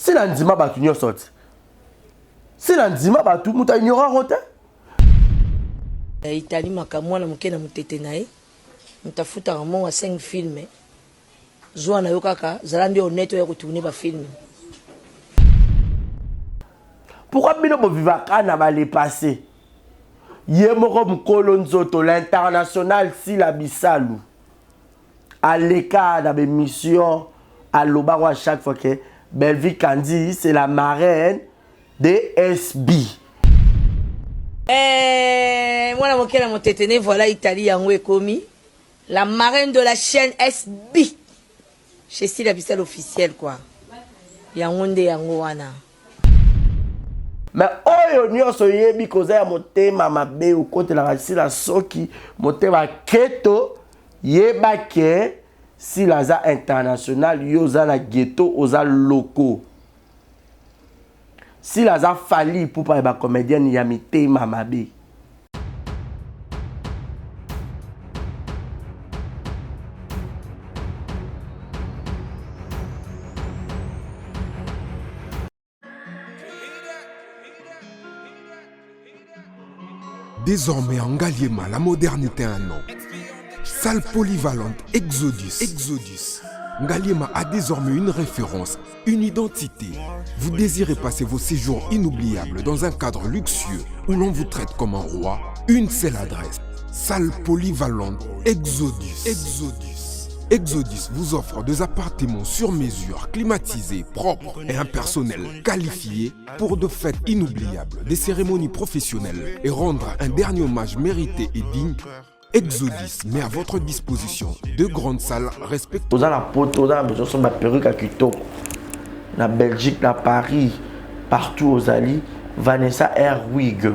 Si l'andima batu nyo sorti. Si l'andima batu muta ignora rote. Italie makamwa na mukena mutete nae. Mutafuta ngamo wa 5 films. Zwa na yo kaka zalandi honnête ya kutourner ba film. Pourquoi bino bo vivaka na ba les passé? Yemoko mkolo nzoto l'international si la bisalu. À l'écart de mes missions à l'Obarwa à chaque fois que Belvie Candy c'est la marraine des SB. Moi la mokela motetene voilà Italie yango ekomi la marraine de la chaîne SB. Chez si la bisal officielle quoi. Yango nde yango wana. Mais oyo nyonso yebi koza ya motema mabe ou kote la rasi la soki motema keto yeba ke si la za international yoza la ghetto oza locaux. Si la za fali pour pas ba comédienne ya mitema mabe. Désormais en Ngaliema, la modernité a un nom. Salle polyvalente Exodus. Ngaliema a désormais une référence, une identité. Vous désirez passer vos séjours inoubliables dans un cadre luxueux où l'on vous traite comme un roi? Une seule adresse. Salle polyvalente Exodus. Exodus vous offre des appartements sur mesure, climatisés, propres et un personnel qualifié pour de fêtes inoubliables, des cérémonies professionnelles et rendre un dernier hommage mérité et digne. Exodus met à votre disposition 2 grandes salles respectueuses. Dans la poto, dans la perruque à Kitoko, na Belgique, na Paris, partout aux alliés, Vanessa Airwig.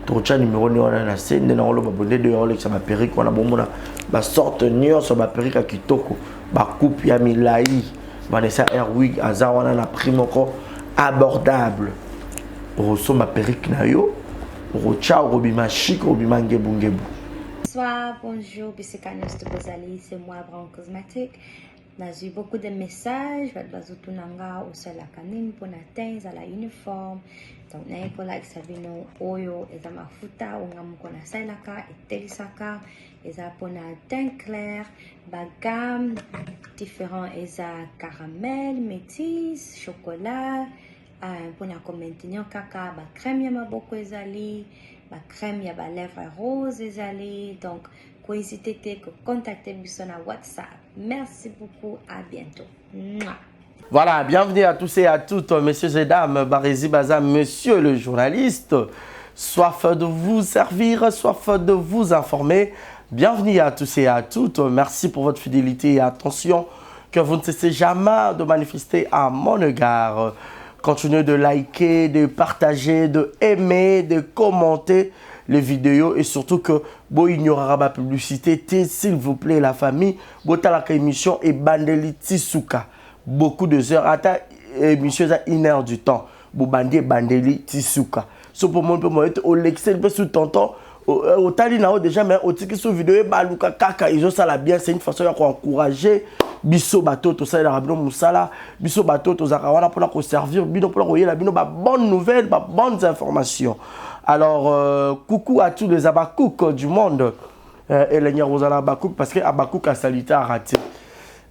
Trocha numéro ni wana na scène na ngolo babonde de ngolo ça ma perruque wana bomona ba sorte nyo sur ma perruque à Kitoko ba coupe ya milai Vanessa Airwig aza wana na prix moko abordable. Roso ma perruque na yo rocha robima chic robima ngebu. Bonsoir, bonjour, Bissekanos de Bozali, c'est moi, Brown Cosmétique. J'ai eu beaucoup de messages, Bazutunanga, au sol la canine, pour atteindre à la uniforme. Donc, n'a pas like Sabino, Oyo, et à ma futa, ou n'a pas na sailaka, et telisaka, et à pour na teint clair, bagam, différents, et à caramel, métis, chocolat, pour na commenter kaka, ba crème yama beaucoup ezali, ba crème yaba lèvres rose ezali, donc, n'hésitez pas à contacter sur WhatsApp. Merci beaucoup, à bientôt. Mouah. Voilà, bienvenue à tous et à toutes, messieurs et dames, Barézi Baza, monsieur le journaliste. Soif de vous servir, soif de vous informer. Bienvenue à tous et à toutes. Merci pour votre fidélité et attention que vous ne cessez jamais de manifester à mon égard. Continuez de liker, de partager, de aimer, de commenter les vidéos et surtout que vous ignorera ma publicité, s'il vous plaît la famille, vous avez la émission et bandeli tisuka. Beaucoup de heures, à émission à 1 heure du temps. Vous bandeli tisuka. Ce pour moi, peut être au l'excel, sous tonton, au tali nao déjà, mais au tiki sur vidéo, baluka kaka, ils ont ça la bien, c'est une façon d'encourager. Biso bateau, tout ça, il y a moussala, biso bateau, tout ça, pour nous servir, bino pour nous la bonne nouvelle, bonnes informations. Alors, coucou à tous les Abakouk du monde. Et les Nyarosala Abakouk, parce que Abakouk a salité à rater.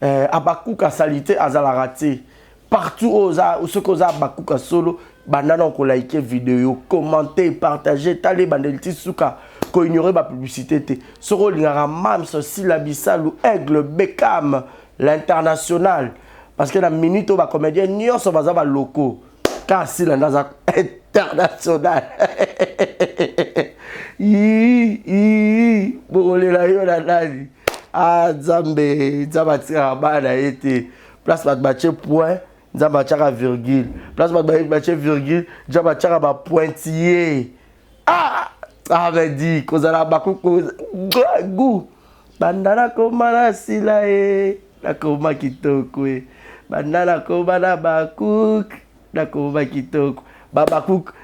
Abakouk a salité à rater. Partout où ce qu'on a Abakouk a solo, banana on like vidéo, commenter, partager, taler bandeliti souka, qu'on ignorait ma publicité. Ce rôle, il y a Mams, Silabissal ou Aigle, Beckham, l'international. Parce que la minute où la comédienne, n'y a pas de locaux. Car si la NASA international. Bon, les là, ah, Zambé, Zabatira, Bana, été. Place Batbaché, point, Zabatira, virgule. Place Batbaché, virgule, Zabatira, pointillé. Ah, ça veut dire, qu'on a la bakou, goût. Bandana, komana, sila, la koma kitoko, bandana, komana, bakouk. Nakoma kitoko babakouk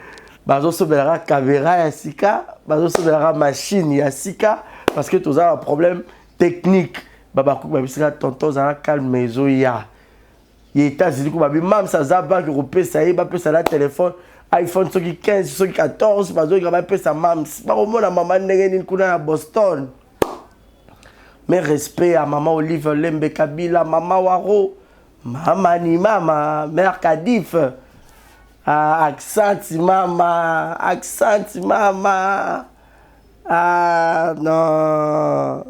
bazo sobelera caméra ya sika bazo sobelera machine ya sika parce que tous un problème technique babakouk babisika tonton zala calme ezo ya les États-Unis, même ça zaba qui repère ça, il va passer la téléphone, iPhone 15, 14, parce que il va passer ça mam. Pas au moins la maman n'est à Boston. Mais respect à maman Olive Lembe Kabila, maman Waro, maman ni mama, mère Kadif. Accent mama. Ah non.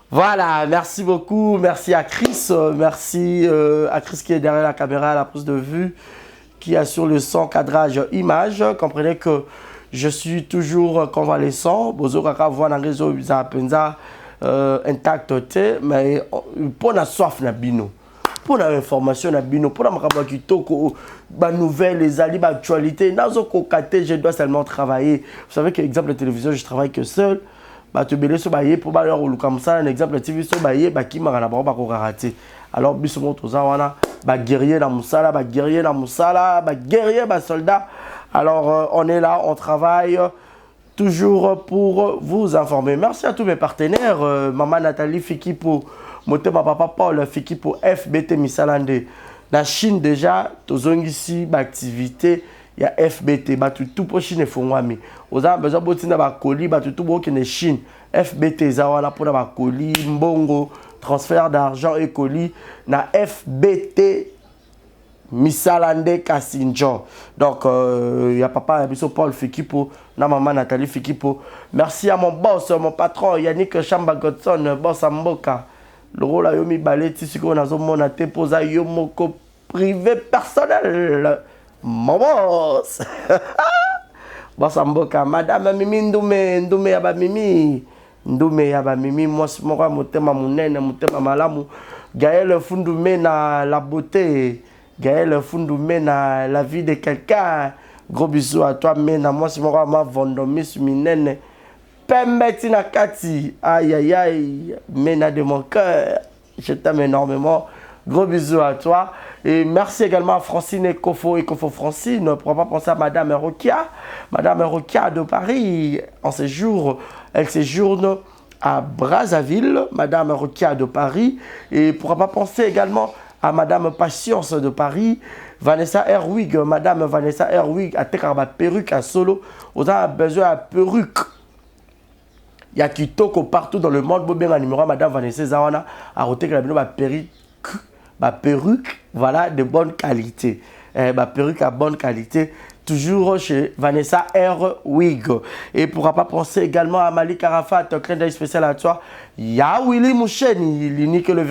Voilà, merci beaucoup. Merci à Chris. Merci à Chris qui est derrière la caméra à la prise de vue, qui assure le son, cadrage, image. Comprenez que je suis toujours convalescent. Bozo kaka voit dans réseau bizarre penza intact, mais pour la soif na bino. Pour l'information, pour la nouvelle, les alliés, l'actualité, je dois seulement travailler. Vous savez qu'exemple de télévision, je travaille que seul. Pour comme ça, un exemple de TV, qui m'a raté. Alors, guerrier dans Moussala, guerrier dans Moussala, guerrier, soldat. Alors, on est là, on travaille toujours pour vous informer. Merci à tous mes partenaires. Maman Nathalie Fiki pour Motema Papa Paul Fiki pour FBT Misalande. La Chine déjà, ici, activité, il y a FBT, tout pour Chine et Fongwami. Vous avez besoin de colis, tout pour Chine. FBT, Zawana pour la colis, Mbongo, transfert d'argent et colis. Na FBT Misalande Kassinjo. Donc, il y a papa Paul Fiki pour na maman Nathalie Fiki pour. Merci à mon boss, mon patron Yannick Chamba Godson, boss Amboka. Le rôle a yomi baleti si qu'on a zomona te posa yomoko privé personnel. Mon boss. Boss Amboka, madame Mimi Ndume yaba Mimi. Ndume yaba Mimi, moi mora motema munene, motema malamu. Gaël Fundume na la beauté. Gaël Fundume na la vie de quelqu'un. Gros bisous à toi, Mena. Moi mora ma vendomis minene. Pembeti Nakati, aïe aïe aïe, Mena de mon cœur, je t'aime énormément, gros bisous à toi. Et merci également à Francine et Kofo Francine, ne pourra pas penser à Madame Rokia de Paris, en séjour, elle séjourne à Brazzaville, Madame Rokia de Paris, et pourra pas penser également à Madame Patience de Paris, Vanessa Erwig, Madame Vanessa Erwig, à Tekarba perruque à Solo, on a besoin de perruque. Il y a Kitoko partout dans le monde. Bon, numéro Madame Vanessa Zawana a roté que la perruque, voilà, de bonne qualité. Perruque à bonne qualité. Toujours chez Vanessa R. Wig. Et pourra pas penser également à Malik Arafat, un clin d'œil spécial à toi. Il y a Willy Moucheni, l'unique et le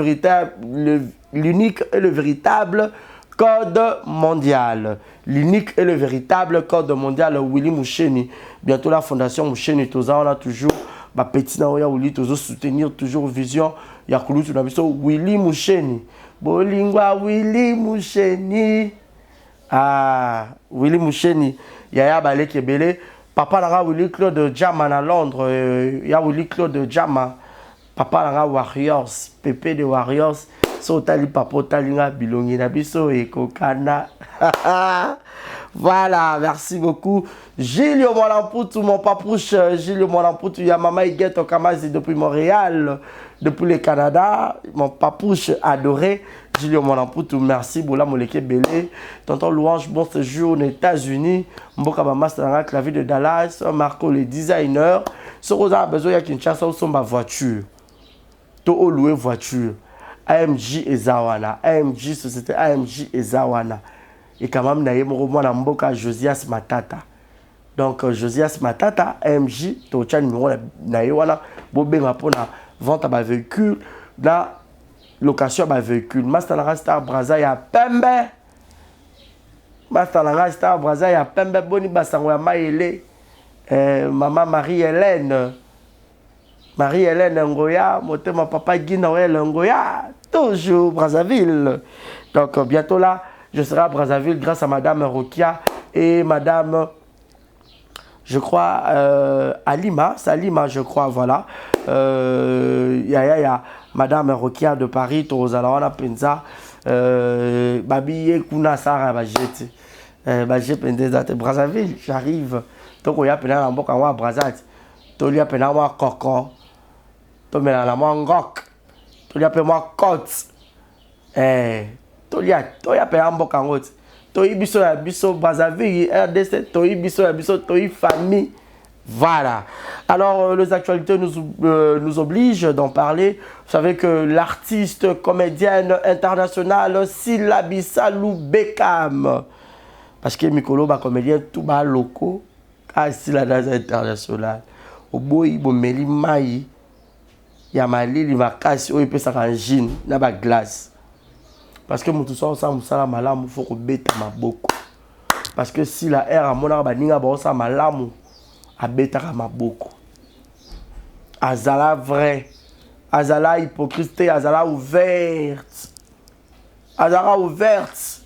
véritable code mondial. L'unique et le véritable code mondial, Willy Moucheni. Bientôt la fondation Moucheni, on a toujours. Petit na oya Willy toujours soutenir toujours vision ya kulu tu na biso Willy Moucheni bolingwa Willy Moucheni Willy Moucheni ya baleke belé papa na Willy Claude Jama na Londres ya Willy Claude Jama papa na Warriors Pépé de Warriors so tali papa talinga bilongi na biso e kokana. Voilà, merci beaucoup. Gilles Molamputu, mon papouche, Gilles Molamputu, ya Mama Iguette Okamazi depuis Montréal, depuis le Canada, mon papouche adoré, Gilles Molamputu, merci, Boula Moleke Belé, tonton Louange, bon séjour aux États-Unis, Mboka Bamastanga, clavier de Dallas, Marco le designer, ce qu'on a besoin, il y a Kinshasa où sont ma voiture, to louer voiture, AMG et Zawana, AMG, société AMG et Zawana. Et quand même, il y a Mboka Josias Matata. Donc, Josias Matata, AMJ, tu as le numéro de Bobé pour la vente à véhicule, la location à véhicule. Master Star Braza, il y a Pembe. Master Star Braza, il y a Pembe. Boni Bassangoya Maïle. Maman Marie-Hélène. Marie-Hélène Ngoya. Mon papa Guy Noël Ngoya. Toujours Brazzaville. Donc, bientôt là. Je serai à Brazzaville grâce à Madame Rokia et Madame, je crois, Alima, c'est Alima, je crois, voilà. Y a Madame Rokia de Paris, Torozalawana Penza, Babi Kuna Sara Bajete, Bajete Pendeza, Brazzaville, j'arrive. Donc, il y a Pena Mboka wa Brazzaville, il y a Pena wa Koko, il y a Pena wa Ngok, il y a Pena wa Kot. tolia pe amboka ngoti toi biso ya biso Brazzaville RDC toi biso ya biso toi famille. Voilà. Alors, les actualités nous obligent d'en parler. Vous savez que l'artiste comédienne internationale Sylla Salou Beckham, parce que Mikolo ba comédien tout bas locaux, à Sylla international. Au boy bomeli mai, ya malili makasi o epesa kanjine na ba glace. Parce que mutu so sa musala malamu faut ko beta maboko. Parce que si la air a mona ba ninga ba sa malamu abetaka maboko. Azala vrai, azala hypocrite, azala ouverte. Azala ouverte.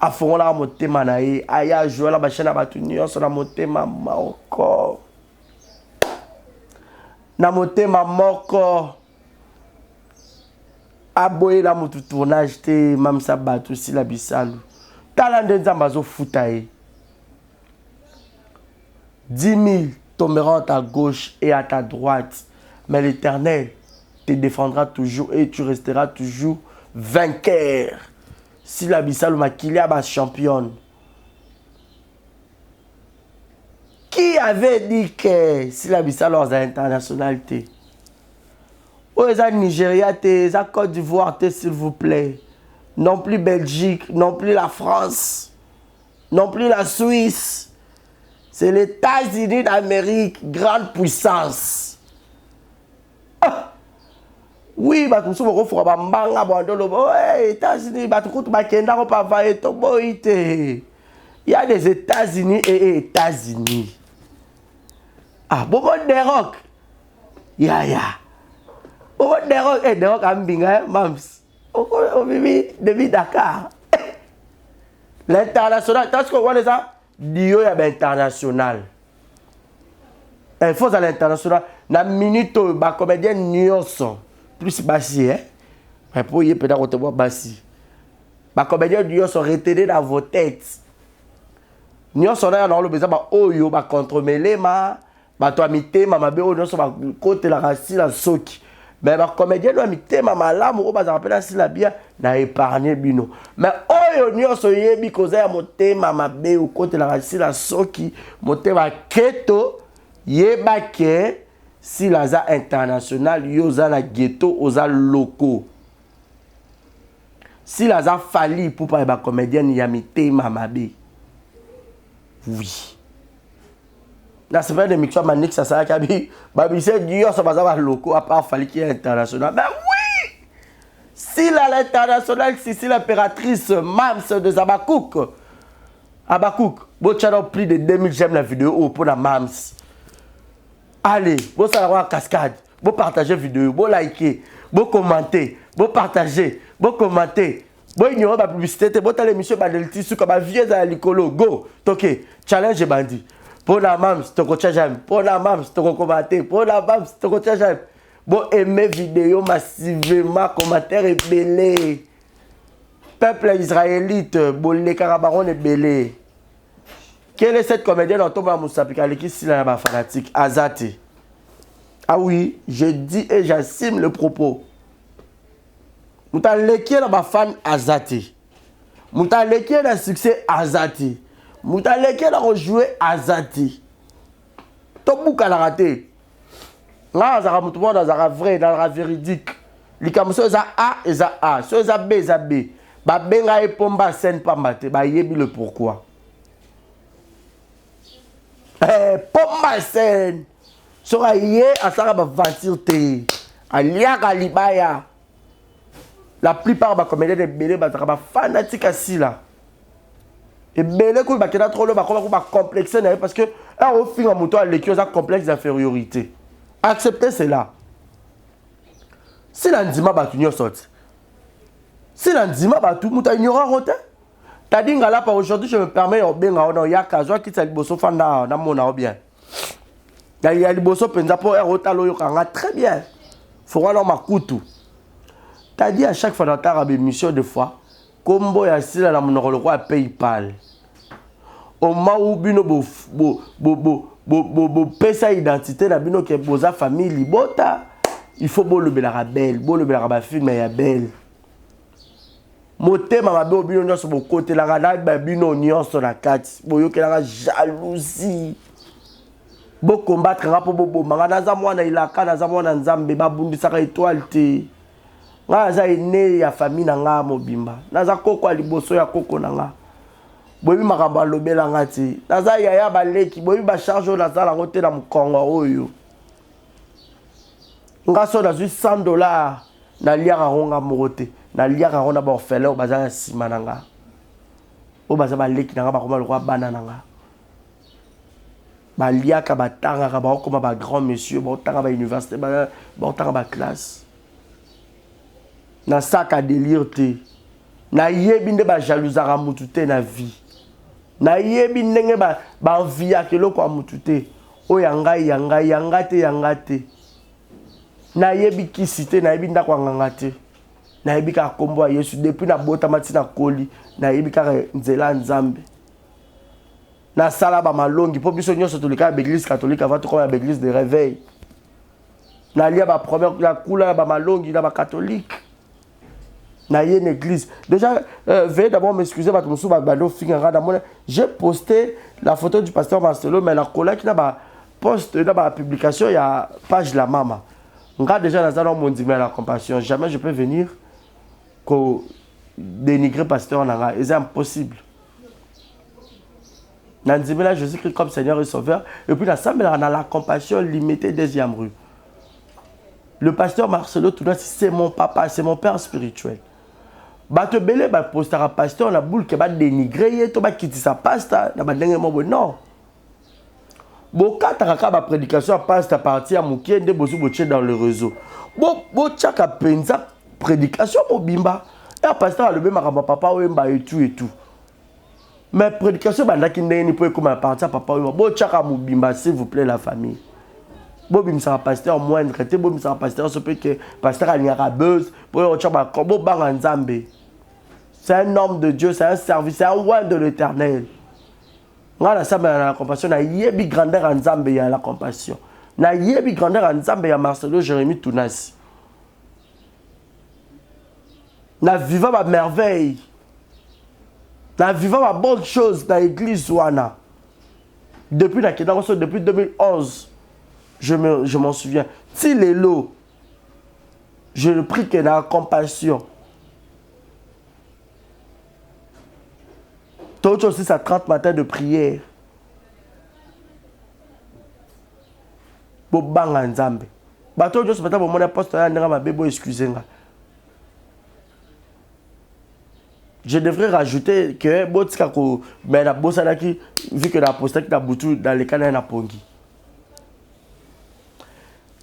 Afon la motema na ye, aya jouer la bachana batu nyonso na motema moko. Na motema moko. Aboye la motu tournage te mamsa batu Sylla Salou. Talande nzamba zo futa ye. 10 000 tomberont à ta gauche et à ta droite, mais l'Éternel te défendra toujours et tu resteras toujours vainqueur. Sylla Salou Makilia ba championne. Qui avait dit que Sylla Salou a internationalité? Oh, les Nigeria, les Côte d'Ivoire, s'il vous plaît. Non plus Belgique, non plus la France, non plus la Suisse. C'est les États-Unis d'Amérique, grande puissance. Ah. Oui, bah tout ça, on va faire banga bandolo. Ouais, États-Unis, bah tout coup, bah kenda on pas va être boite. Il y a des États-Unis et États-Unis. Ah, bon des rock. Ya. Bon des rock ambinga, mams. On vit depuis Dakar. L'international, t'as ce qu'on voit les gens? Dio ya ba international. Il faut à l'international. Na minute ba comédien nyonso plus basi mais pour y peut-être te voir basi. Ba comédien nyonso retenez dans vos têtes. Nyonso na le besoin ba oyo ba contremêler ba to mitema mabe o nyonso ba côté la racine la soki. Mais ba comédien doit mitema malamu o ba za rappela si la bien na épargner bino. Mais oyo nyonso yebi koza ya motema mabe o côté la racine la soki motema keto yeba ke si la za international yoza la ghetto oza locaux. Si la za fali pour pas ba comédienne ya mitema mabe. Oui. Là, c'est pas des mixeurs maniques, ça sert à Kabi. Babi, c'est Dieu, ça va avoir locaux, à part Fali qui est international. Ben oui! Si l'international, si l'impératrice Mams de Zabakouk, Abakouk, bon, tu as plus de 2000 j'aime la vidéo pour la Mams. Allez, bon, ça va cascade, bon, partagez la vidéo, bon, liker, bon, commenter, bon, partager, bon, commenter. Bon, ignorer la publicité, bon, t'as l'émission, bah, le tissu, comme un vieux à l'icolo, go, toqué, challenge bandit. Pour la Mams, tu te j'aime. Pour la Mams, tu te commenter. Pour la Mams, tu te j'aime. Bon, aimez vidéo massivement, commentaire et belé. Peuple israélite, bon, les carabarons et belé. Quelle est cette comédienne en tombe à Moussapika, qui est la fanatique, Azati? Ah oui, je dis et j'assume le propos. Mouta leki est la fan Azati. Mouta leki est le succès Azati. Moutaleke a rejoué Azati. Tobouka l'a raté. Là, ça a mutumo dans la vrai, dans la véridique. Les camoufles ça A et ça A, so ça B ça B. Ba benga e pomba scène pas maté, ba yebi le pourquoi. Pomba scène. Sora yé à ça ba vatir té. Alia galibaya. La plupart ba comédiens de belé ba fanatique assis là. Et belé ko ba kena trop le ba ko ba complexé parce que au fin en moto les qui ont complexe d'infériorité. Acceptez cela. Si l'andima ba tunyo sorti. Si l'andima ba tout muta ignorant roté. T'as dit ngala pas aujourd'hui je me permets au benga on ya kazwa ki tsa liboso fanda na mona o bien. Ya liboso penza po rota lo yo kanga très bien. Faut voir ma kutu. T'as dit à chaque fois dans ta émission de fois Combo ya sila na monoko le roi PayPal. Au moment où bino pesa identité na bino ke boza famille libota, il faut bo le belara belle, bo le belara ba film ya belle. motema mabe obino nyonso bokotelanga na babino nyonso na kati boyokelanga jalousie bocombattre nga mpo bobomanga naza mwana ilaka naza mwana nzambe babundisaka étoile te nga naza ene ya famille na nga mobimba naza koko ya liboso ya koko na nga boyebi makambo alobelanga te naza yaya baleki boyebi bacharge oyo naza nango te na mokongo oyo nga so nazwi $100 naliaka yango nga moko te naliaka yango na baorphelin oyo baza na nsima na nga oyo baza baleki na nga bakoma lokwa bana na nga baliaka batangaka baokoma bagrand monsieur baotanga bauniversité baotanga baklasse na saka délire te nayebi nde bajalousaka mutu te na vie nayebi ndenge banviaka eloko ya mutu te oyo yanga te nayebi kisi te nayebi ndako anganga te nayebi kaka kombo ya Yesu depuis nabotama ntina koli nayebi kaka nzela ya Nzambe nasala bamalongi mpo biso nyonso tolekaka baeglise catholique avant tokoma ya baeglise de réveil nalia bapremière ya kula ya bamalongi na bacatholique naye une église déjà veuillez d'abord m'excuser bato mosusu bando finganga namona j'ai posté la photo du pasteur Marcelo mais nakolaki na baposte na bapublication ya page la mama nga déjà naza na mondima la compassion jamais je peux venir ko dénigrer pasteur nanga c'est impossible Nanzimela Jésus-Christ comme Seigneur et Sauveur et puis la la compassion limitée deuxième rue. Le pasteur Marcelo Tounassi c'est mon papa, c'est mon père spirituel. Bato belé ba postara pasteur na boule ke ba dénigrer to ba kitisa pasteur na ba ndenge mo non. Bokata kaka ba prédication pasteur parti à mukie nde bozu boche dans le réseau. Bo tchaka penza prédication mobimba et pasteur le be makamba papa wemba et tout. Mais prédication bandaki ndeni pour comme partir papa bo tchaka mobimba s'il vous plaît la famille. Bo bimsa pasteur moindre te bo bimsa pasteur so peut que pasteur aliara buzz pour tchaka kombo banga nzambe. C'est un homme de Dieu, c'est un service, c'est un roi de l'Éternel. Nga na samba na compassion na yebi grandeur en nzambe ya la compassion. Na yebi grandeur en nzambe ya Marcelo Jérémie Tounassi. Na viva ma merveille. Na viva ma bonne chose dans l'église wana. Depuis depuis 2011, je m'en souviens. Si les lots, je le prie que la compassion. Toi aussi, ça 30 matins de prière. Bobanga nzambe. Bato jo ce matin mon apostle ya ndanga mabebo excusez-moi. Je devrais rajouter que botika ko mais la bosana qui vu que l'apostle qui a boutu dans les canaux na pongi.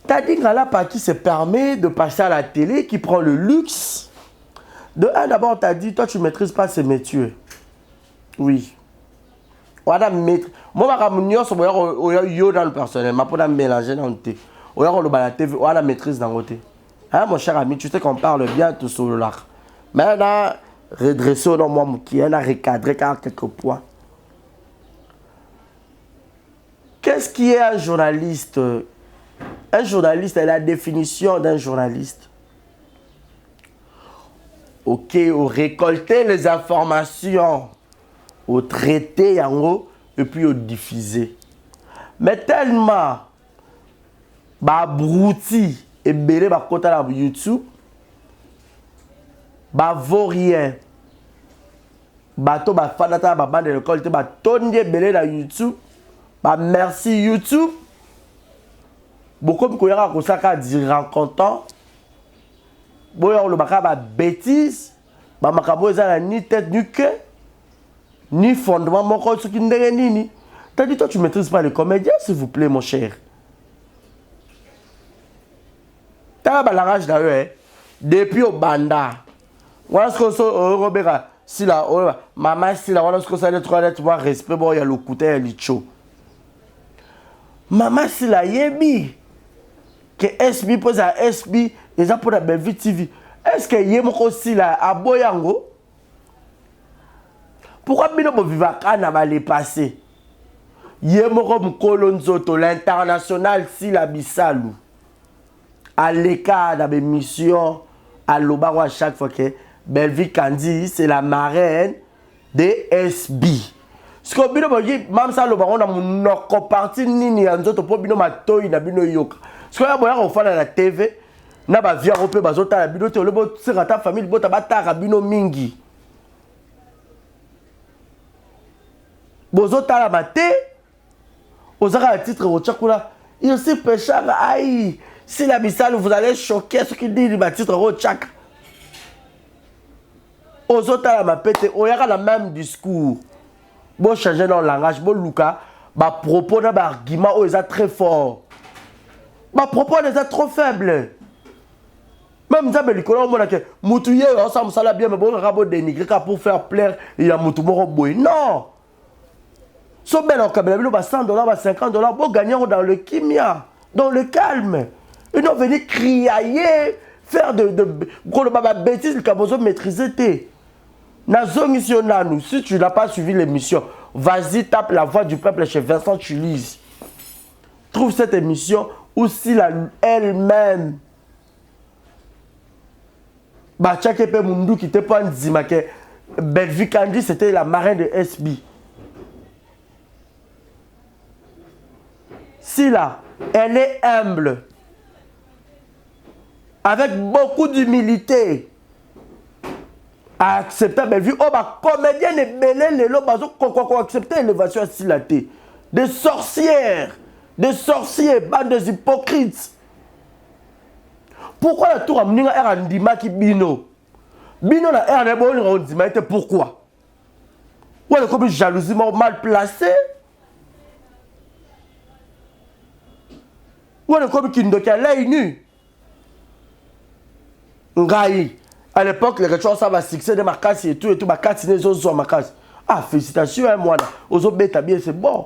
T'as dit là par qui se permet de passer à la télé qui prend le luxe. De un d'abord t'as dit toi tu maîtrises pas ces métiers. Oui. Voilà maître. Moi ma réunion sur yo dans le personnel, ma pour mélanger dans le thé. Oya ko le ba la TV, voilà maîtrise dans côté. Hein mon cher ami, tu sais qu'on parle bien tout sur là. Mais là redresser dans moi qui a recadré quelques points. Qu'est-ce qui est un journaliste? Un journaliste est la définition d'un journaliste. OK, on récolter les informations, au traiter en haut et puis au diffuser. Mais tellement bah brouti et belé bah côté la YouTube bah vaurien bato bah fanata bah bande de l'école bah tondier belé la YouTube bah merci YouTube beaucoup de gens qui ont dit rencontrant boya le baka bah bêtise bah makabo ezala ni tête ni queue ni fondement mon corps ce qui ndenge nini. T'as dit toi tu maîtrises pas les comédiens s'il vous plaît mon cher. T'as ba langage là depuis au banda. Voilà ce que so Robert si la maman si la voilà ce que ça les trois lettres moi respect bon il y a le couteau licho. Maman si la yebi que SB pose à SB déjà pour la belle TV. Est-ce que yemoko si la aboyango? Pourquoi bino bo vivaka na ba les passer? Yemoko mkolo nzoto l'international si la bisalu. À l'écart de mes missions, à l'obar à chaque fois que Belvi Kandi, c'est la marraine des SB. Ce que bino bogi mam sa lo ba on a monoko parti nini ya nzoto po bino matoyi na bino yoka. Ce que ya boya ko fana na TV na ba via rope bazota la bino te le bo sera ta famille bo ta bataka bino mingi. Bozota la maté osaka le titre au tchakula. Il aussi pécheur aïe. Si la Bissau vous allez choquer ce qui dit le titre au tchak. Ozota la mapete oyaka la même discours. Bon changer dans le langage, bon Luka, bah propos d'un argument où ils sont très forts. Bah propos ils sont trop faibles. Même ça, Nicolas, on a dit, Moutouye, on s'en bien, mais bon, on a dénigré pour faire plaire, il y a Moutoumoro Boy. Non! So bel en Kabila, $100, $50, bon gagnant dans le kimia, dans le calme. Ils ont venu criailler, faire de bêtises, le Kabozo maîtriser. Si tu n'as pas suivi l'émission, vas-y, tape la voix du peuple chez Vincent Tulis. Trouve cette émission aussi elle-même. Tchakepe Mundu qui te pas dit que Belvi Kandi c'était la marraine de SB. Si là, elle est humble, avec beaucoup d'humilité. Accepter Belvi, oh bah comédien et belé les lots bazo accepter l'élévation à Silaté. Des sorcières, des sorciers, bande des hypocrites. Pourquoi la tour a mené à Erandima qui bino? Bino na Erandima était pourquoi? Ou elle est comme jalousie mal placée? Ou elle est comme Kindoki à l'œil nu? Ngai. À l'époque, les rituels ça va succès de ma casse et tout, ma casse n'est pas ma casse. Ah, félicitations, moi, aux autres bêtes bien, c'est bon.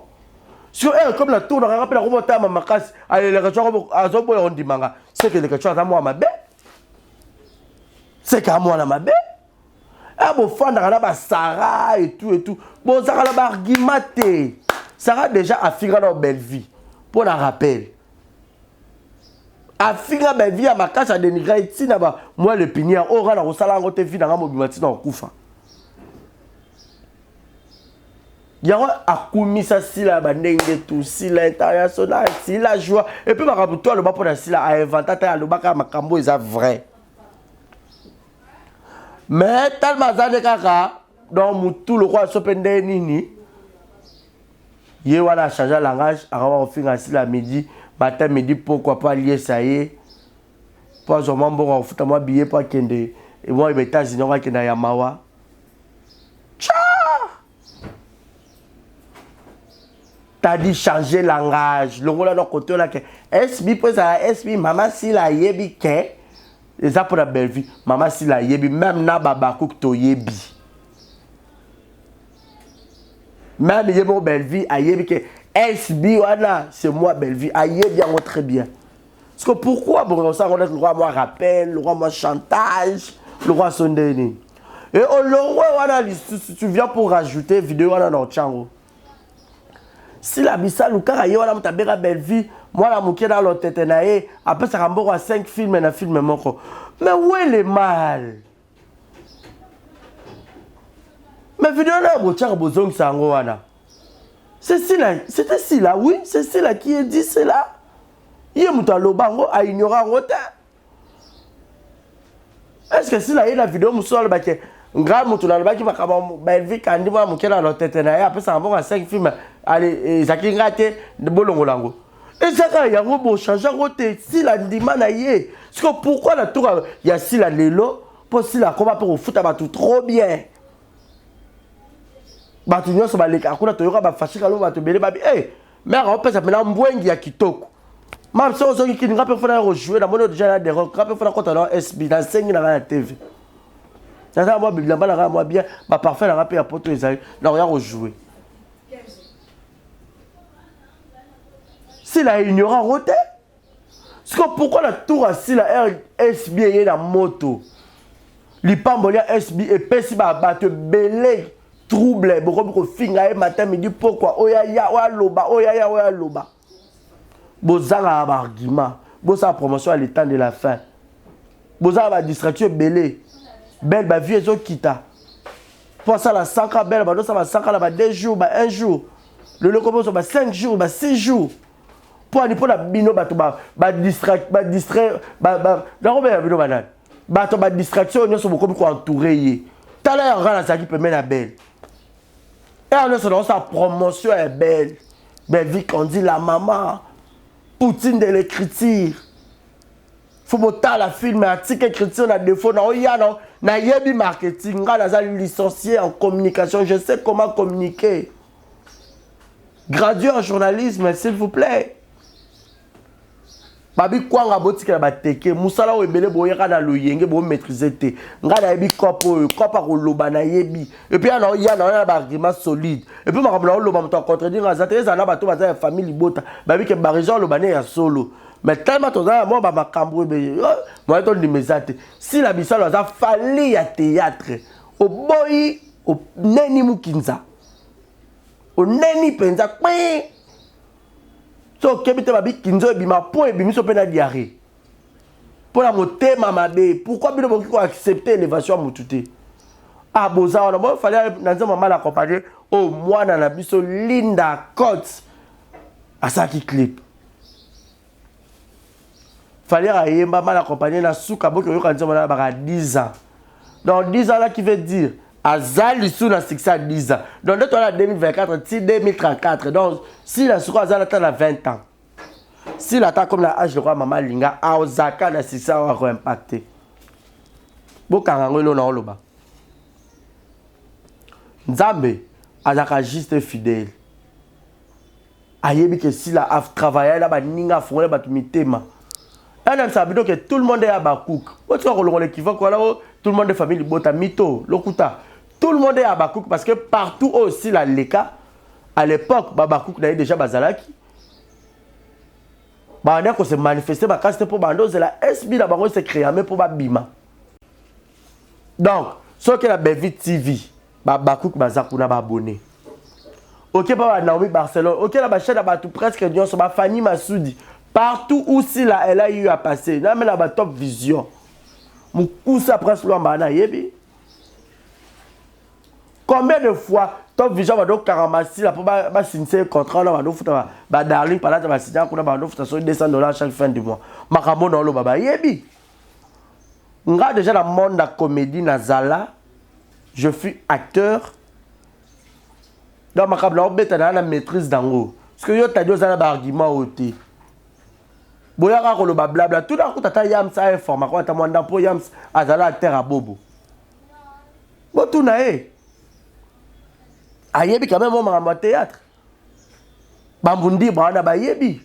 Sur elle, comme la tour, on a rappelé la remontée à ma casse, allez, les rituels, on dit manga. C'est que les rituels à moi, ma bête. C'est qu'à moi, ma bête. Ah, bon, fan, on a Sarah et tout, et tout. Bon, Sarah, on a argumenté. Sarah, déjà, a figuré dans belle vie. Pour la rappel. A finga ma vie à ma casse à dénigrer ici là-bas. Moi le pinier au ran au salon côté vie dans mon bimati dans kufa. Y'a a commis ça si la bandenge tout si l'international si la joie et puis ma rabuto le bas pour la si la a inventé ta le baka makambo est vrai. Mais tellement ça de kaka dans tout le roi sopende nini. Yé voilà changer langage à on finga si la midi. Matin, midi, pourquoi pas lier ça y est. Pas seulement bon, on fout à moi billet pour qu'il y ait et moi, il m'est assis dans la Yamawa. Tcha! T'as dit changer langage. Le rôle de côté là que SB, pour ça, SB, maman, si la yebi, que. Et ça pour la belle vie. Maman, si la yebi, même na baba kouk to yebi. Même yebi, belle vie, a yebi, que. SB, voilà, c'est moi, belle vie. Aïe, bien, très bien. Parce que pourquoi, bon, ça, on a le roi, moi, rappel, le roi, moi, chantage, le roi, sondeni. Et le roi, voilà, tu viens pour rajouter vidéo, voilà, dans le chango. Si la Bissau, le cas, aïe, voilà, m'tabera belle vie, moi, la mouké dans l'autre tête, après, ça rambo à 5 films, et un film, moko. Mais où est le mal? Mais vidéo, là, vous tiens, vous avez ça, voilà. C'était si là, oui, c'est si là qui est dit cela. Il y a un bango à ignorer en retard. Est-ce que si là, il y a la vidéo, monsieur, le baquet, grave, mon tour dans le baquet, ma caméra, belle vie, quand il va me dans la tête, après ça, on va à 5 films. Allez, ça qui est raté, de bolongolango. Et ça, il y a un robot, changer roté, si la dimana est. Parce que pourquoi la tour, il y a si la lélo, pour si la combat pour foot à tout trop bien. Batunyo so baleka akuna toyoka ba fashika lo bato bele babi mère on peut s'appeler mbwengi ya kitoko même si on zo ki nga pe fona rejouer na mono déjà des rock pe fona kota na SB na sengi na la TV na ça moi biblia bana moi bien ba parfait na pe ya poto ezali na rien rejouer si la ignorant roté c'est que pourquoi la tour si la SB est la moto lipambolia SB et pesi ba bato belé trouble, beaucoup finga matin midi pourquoi oya ya oya loba bozanga ba argument boza promotion à l'état de la fin boza ba distraction belé belle ba vie ezo kita pour ça la 100 ans belle ba do ça va 100 ans ba 2 jours ba 1 jour le locomo ba 5 jours ba 6 jours pour aller pour la bino ba to ba distraire dans ba bino banane ba to ba distraction nyo so beaucoup ko entourer yi tala ya ngana ça qui peut mener la belle et on se dans sa promotion est belle ben vu qu'on dit la maman Poutine de l'écriture faut monter la film article écriture na défaut na oya non na yebi marketing ngana za licencié en communication je sais comment communiquer gradué en journalisme s'il vous plaît babi kwanga botika ba teke musala o ebele boyeka na loyenge bo maîtriser te ngana yebi kopo ko loba na yebi et puis ana oya na ba argument solide et puis makamla loba mto contredire ngazate ezana bato baza famille bota babi ke barizo loba ne ya solo mais tellement toza moi ba makambo be moi to nimezate si la bisalo za fali ya théâtre au boy au neni mukinza au neni penza kwe so kebite babi kinzo ebima po ebimiso pe na diarrhée pour la motema mabe pourquoi bino boki ko accepter élévation mutute ah boza on bon fallait nanzo maman l'accompagner au mwana na biso Linda Cote à ça qui clip fallait ayemba mal accompagner na souka boki yo kanzo na ba 10 ans donc 10 ans là qui veut dire Azali sous la succès à 10 ans. Donc, de toi, 2024, si 2034. Donc, si la souka Azali a 20 ans. Si la comme la âge de roi Maman Linga, à Osaka, la succès va impacter. Bokangango no na oloba. Nzambe, azaka juste fidèle. Ayebi que si la a travaillé là, ba ninga fongole ba tumitema. On a sabido que tout le monde est à Bakouk. Autre qu'on l'équivoque, voilà, tout le monde est famille Bota Mito, Lokuta. Tout le monde est à Bakouk parce que partout aussi la Leka, à l'époque, Bakouk n'avait déjà Bazalaki. On a se manifesté, c'était pour Bando, c'est la SB, la Baron s'est créé, mais pour Bima. Donc, ce qui est la Bevi TV, Bakouk Bazakuna abonné. Ok, pas Naomi Barcelone, ok, la chaîne a tout presque Dion, sur ma Fanny Massoudi. Partout où si là, elle a eu à passer, là, mais la top vision. Mon coup, ça presque l'embana, yebi. Combien de fois Top Vision va donc caramasser la pour signer un contrat là va donc foutre ba darling par là va signer un contrat va donc foutre $200 chaque fin du mois. Makamo non lo baba yebi. Nga déjà dans le monde de la comédie nazala, je suis acteur. Dans ma cabla obeta na maîtrise dango. Parce que yo ta dio za ba argument oti. Boya ka ko lo ba blabla tout d'un coup tata yam ça informe ko ta mwanda po yam azala terre à bobo. Botuna ayebi quand même mon théâtre. Bambundi bana ba yebi.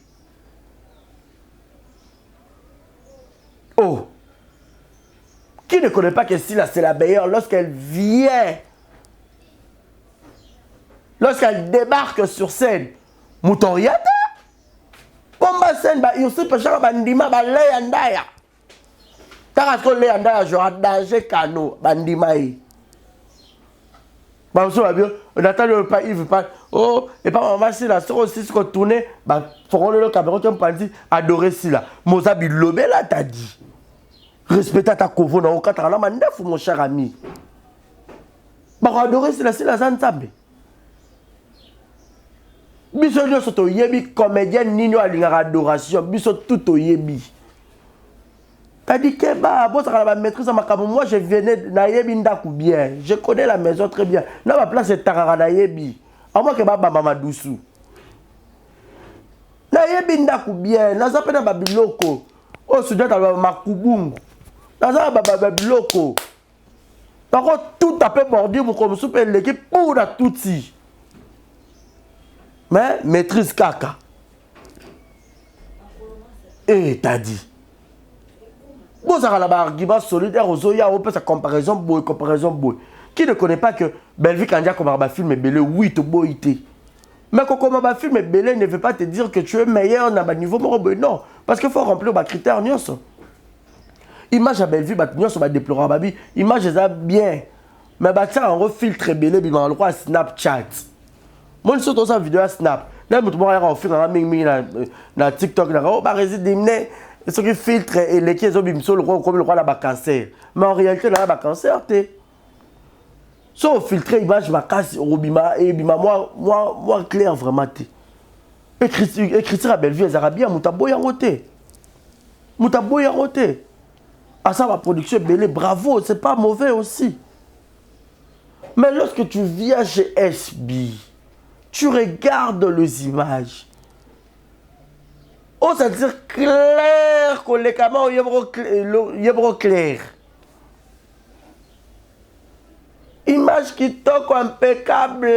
Oh. Qui ne connaît pas que Sila c'est la meilleure lorsqu'elle vient, lorsqu'elle débarque sur scène, Moutoriata, combat scène, bah, il se peut faire bandima, bah, l'ayandaya. T'as raconté l'ayandaya, j'aurai danger cano, bandima. Bah, on attend le pas, il veut pas. Oh, et pas maman, si la sœur aussi se retourner, bah, faut le caméra qui me dit, adorer Sila. Mozabi Lobé là, t'as dit. Respecte ta covo na okata la mandef mon cher ami. Ba adorer c'est la zantambe. Biso nyo soto yebi comédienne nino alinga adoration, biso tout yebi. T'as dit que bah bon ça la maîtrise ma kabo moi je venais na yebi ndaku bien. Je connais la maison très bien. Na ma place c'est tarara na yebi. À moi que baba mama dousu. Na yebi ndaku bien, na zape na babiloko. Oh soudain ta makubungu. Dans un babiloko. Par contre, tout a fait mordir mon comme soupe l'équipe pour la touti. Mais maîtrise caca. Et t'as dit. Bon, ça a un argument solidaire aux oya, on peut sa comparaison boy. Qui ne connaît pas que Belvi Kandia comme un film est belé, oui, tout boité. Mais quand un film est belé ne veut pas te dire que tu es meilleur dans le niveau, non. Parce qu'il faut remplir les critères. Image à Bellevue, nous sommes déplorants, babi. Image est bien. Mais ça on refiltre belé, bi on le croit Snapchat. Moi je suis vidéo à Snap. Là je me trouve en film na TikTok là, oh ba réside dimné Et ce qui filtre et les qui ont le roi comme le roi là cancer. Mais en réalité là cancer t'es. Sauf filtrer image ma casse robima et bima moi clair vraiment t'es. Et Christine Bellevue les Arabiens mutabo yangote. Mutabo yangote. À ça ma production belé bravo, c'est pas mauvais aussi. Mais lorsque tu viens chez SB, tu regardes les images. Oh, ça veut dire clair, que les caméras sont clair. Image qui toque impeccable,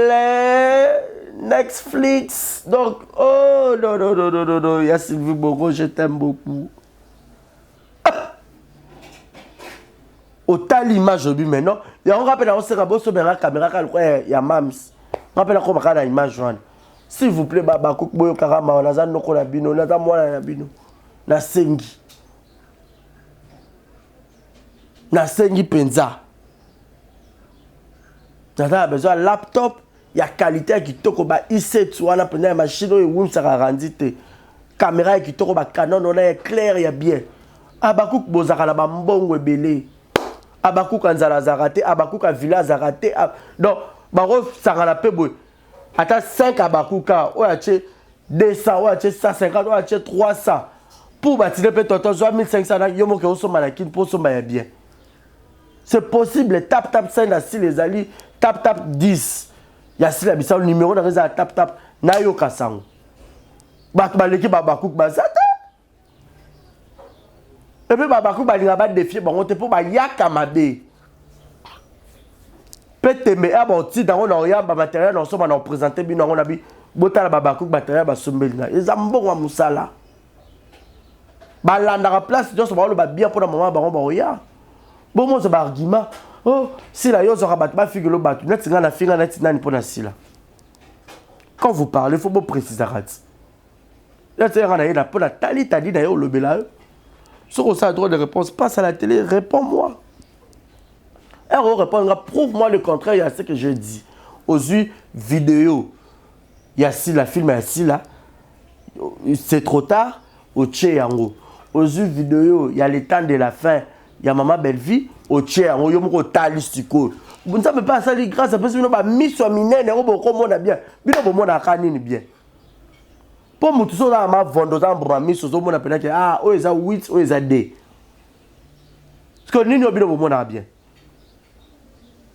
Netflix. Donc, oh non, non, non, non, non, non, ya Sylvie Bogo, je t'aime beaucoup. Autant l'image aujourd'hui maintenant, il y a un rappel à la caméra, il y a Mams. Rappel à la image. S'il vous plaît, Baba Kouk Boyo Karama, on a noko na bino, on a moi na bino. Na sengi. Na sengi penza. Tu as besoin d'un laptop, il y a qualité qui toko ba i7 ou ana pendant machine et wum ça randi te. Caméra qui toko ba Canon on est clair, il y a bien. Abakouk bozaka la ba mbongo ebele. Abakouk anzala zarate, Abakouk a villa zarate. Donc, baro sangala pe boy. Attends 5 Abakouka, ou acheter 200, ou acheter 150, ou acheter 300. Pour bâtir le pétoton, 1500, yomo ke oso malakin pour so bien. C'est possible, tap 5 là si les alliés, tap 10. Il y a si la bisa le numéro de réseau tap na yo kasango. Bat baleki Babakouk bazata. Et puis Babakouk balinga ba défier bon te pour ba yakamabe. Peut-être mais bon si dans on a ba matériel on somme on présenter bien on a bi botala Babakouk matériel ba sombelina ezambo wa musala ba landa place donc ba ba bien pour le moment ba on ya bon moi c'est argument oh si la yo zo rabat ba figure le batu net singa na finga net nani pour na sila quand vous parlez faut bien préciser rat là c'est on a eu la pour la tali dit d'ailleurs le bela sur ça a droit de réponse passe à la télé réponds-moi. Elle répondra, prouve-moi le contraire, il y a ce que je dis. Aux yeux vidéo, il y a si la film, il y a si là, c'est trop tard, au tché en haut. Aux yeux vidéo, il y a le temps de la fin, il y a maman Bellevue, au tché en haut, il y a mon talistico. Vous ne savez pas ça, les grâce à parce que nous avons mis sur mineur, nous avons bien, nous avons bien. Pour nous, tout ça, nous avons mis sur mon appel, ah, oh, ils ont 8, oh, ils ont 2. Parce que nous avons bien.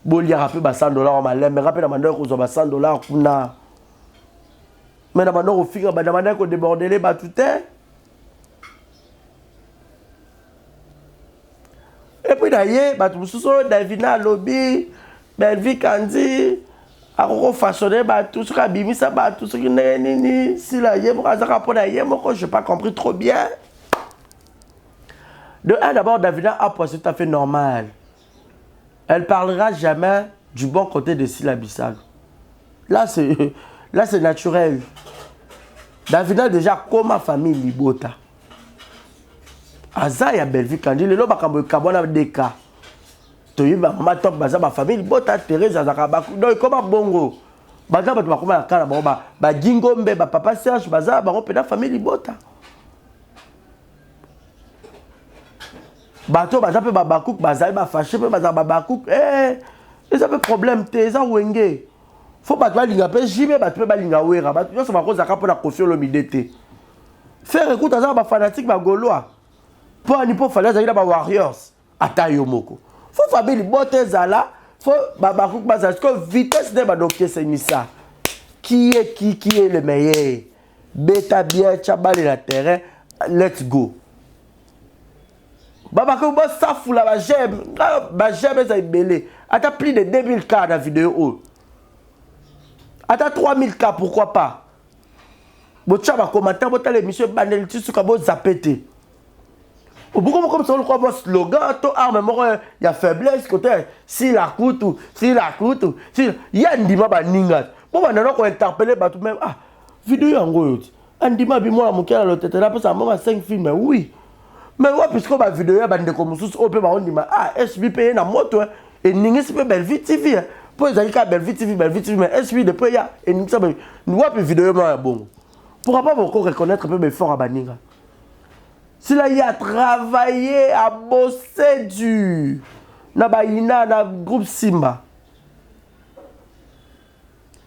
Bon, il y a rappelé $100 en malin, mais rappelez la qu'on a $100 kuna. Mais la manière au figure, la manière qu'on déborde les batutins. Et puis d'ailleurs, Davina Lobby, Bellevue Kandi, à façonner tout ce qui a bimi ça, tout ce qui n'est si la yé, je n'ai pas compris trop bien. De un, d'abord, Davina a pensé tout à fait normal. Elle ne parlera jamais du bon côté de Sila Bissau. Là, c'est naturel. Davina déjà comme ma famille Libota. Aza ya Bellevue Kandi, le loba kambo kabona deka. Toyi ba mama top baza ma famille Libota Thérèse Azakabaku. Donc comme bongo. Baza ba to ba kala ba Gingombe ba papa Serge baza ba pena famille Libota. Bato baza pe Babakouk baza ba fâché pe baza Babakouk ils ont problème te ça wenge faut pas toi linga pe jibe bato pe ba linga wera bato yo ça va cause aka pour la confiance le midete faire écoute ça ba fanatique ba gaulois pour ni pour fallait ça ba warriors atayo moko faut famille bote zala faut Babakouk baza que vitesse de ba dokier c'est ça qui est le meilleur beta bien chabale la terrain let's go. Babakouk ba safou la ba j'aime ça belé. Ata plus de 2000 cas dans la vidéo. Ata 3000 cas pourquoi pas. Bo tchaba commentaire bo tale monsieur Banel tu suka bo zapete. Ou beaucoup comme ça on croit bo slogan to arme moko ya faiblesse côté si la coûte si ya ndima ba ninga. Bo ba nana ko interpeller ba tout même vidéo yango andima bi moi mokela lo tete là parce que moi 5 films oui. Mais ouais, puisque ma vidéo est bandée comme sous, on peut m'en dire SB paye na moto et n'ingé c'est pas Bellevue TV. Pour les amis Bellevue TV, mais SB depuis ya et n'ingé ça nous ouais puis vidéo moi bon. Pourquoi pas encore reconnaître un peu mes forts à baninga. S'il y a travaillé, à bosser dur. Na baïna, na groupe Simba.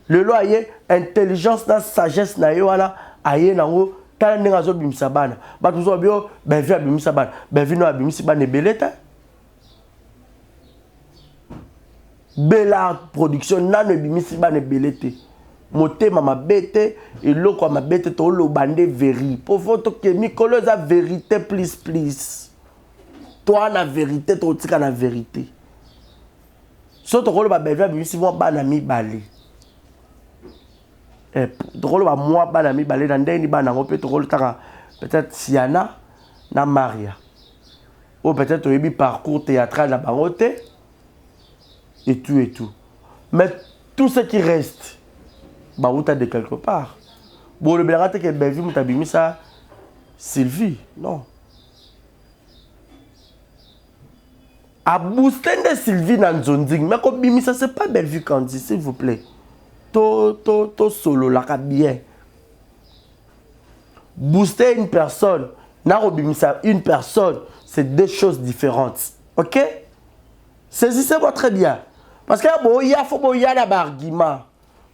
Le loyer, intelligence, na sagesse, na yoana, aye na wo, tala nenga zo bimisa bana. Ba tuzo bio, ben vi abimisa bana. Ben vi no abimisi bana beleta. Bella production, nano abimisi bana belete. Moté mama bete, et loko ma bete to lo bande veri. Pour photo que Mikolo a vérité, please. Toi na vérité, toi tika na vérité. So to rolo ba ben vi abimisi mo bana mi bali. Drôle à moi banami balé dans des banango peut-être Siana na Maria ou peut-être au parcours théâtral na bangote et tout mais tout ce qui reste bah où t'as de quelque part bon le belrate que Belvi mutabimi ça Sylvie non à booster de Sylvie dans Zonzing mais comme bimi ça c'est pas Belvi Candy s'il vous plaît. To solo la bien. Booster une personne, une personne, c'est deux choses différentes. Ok? Saisissez-moi très bien. Parce que il faut y a argument.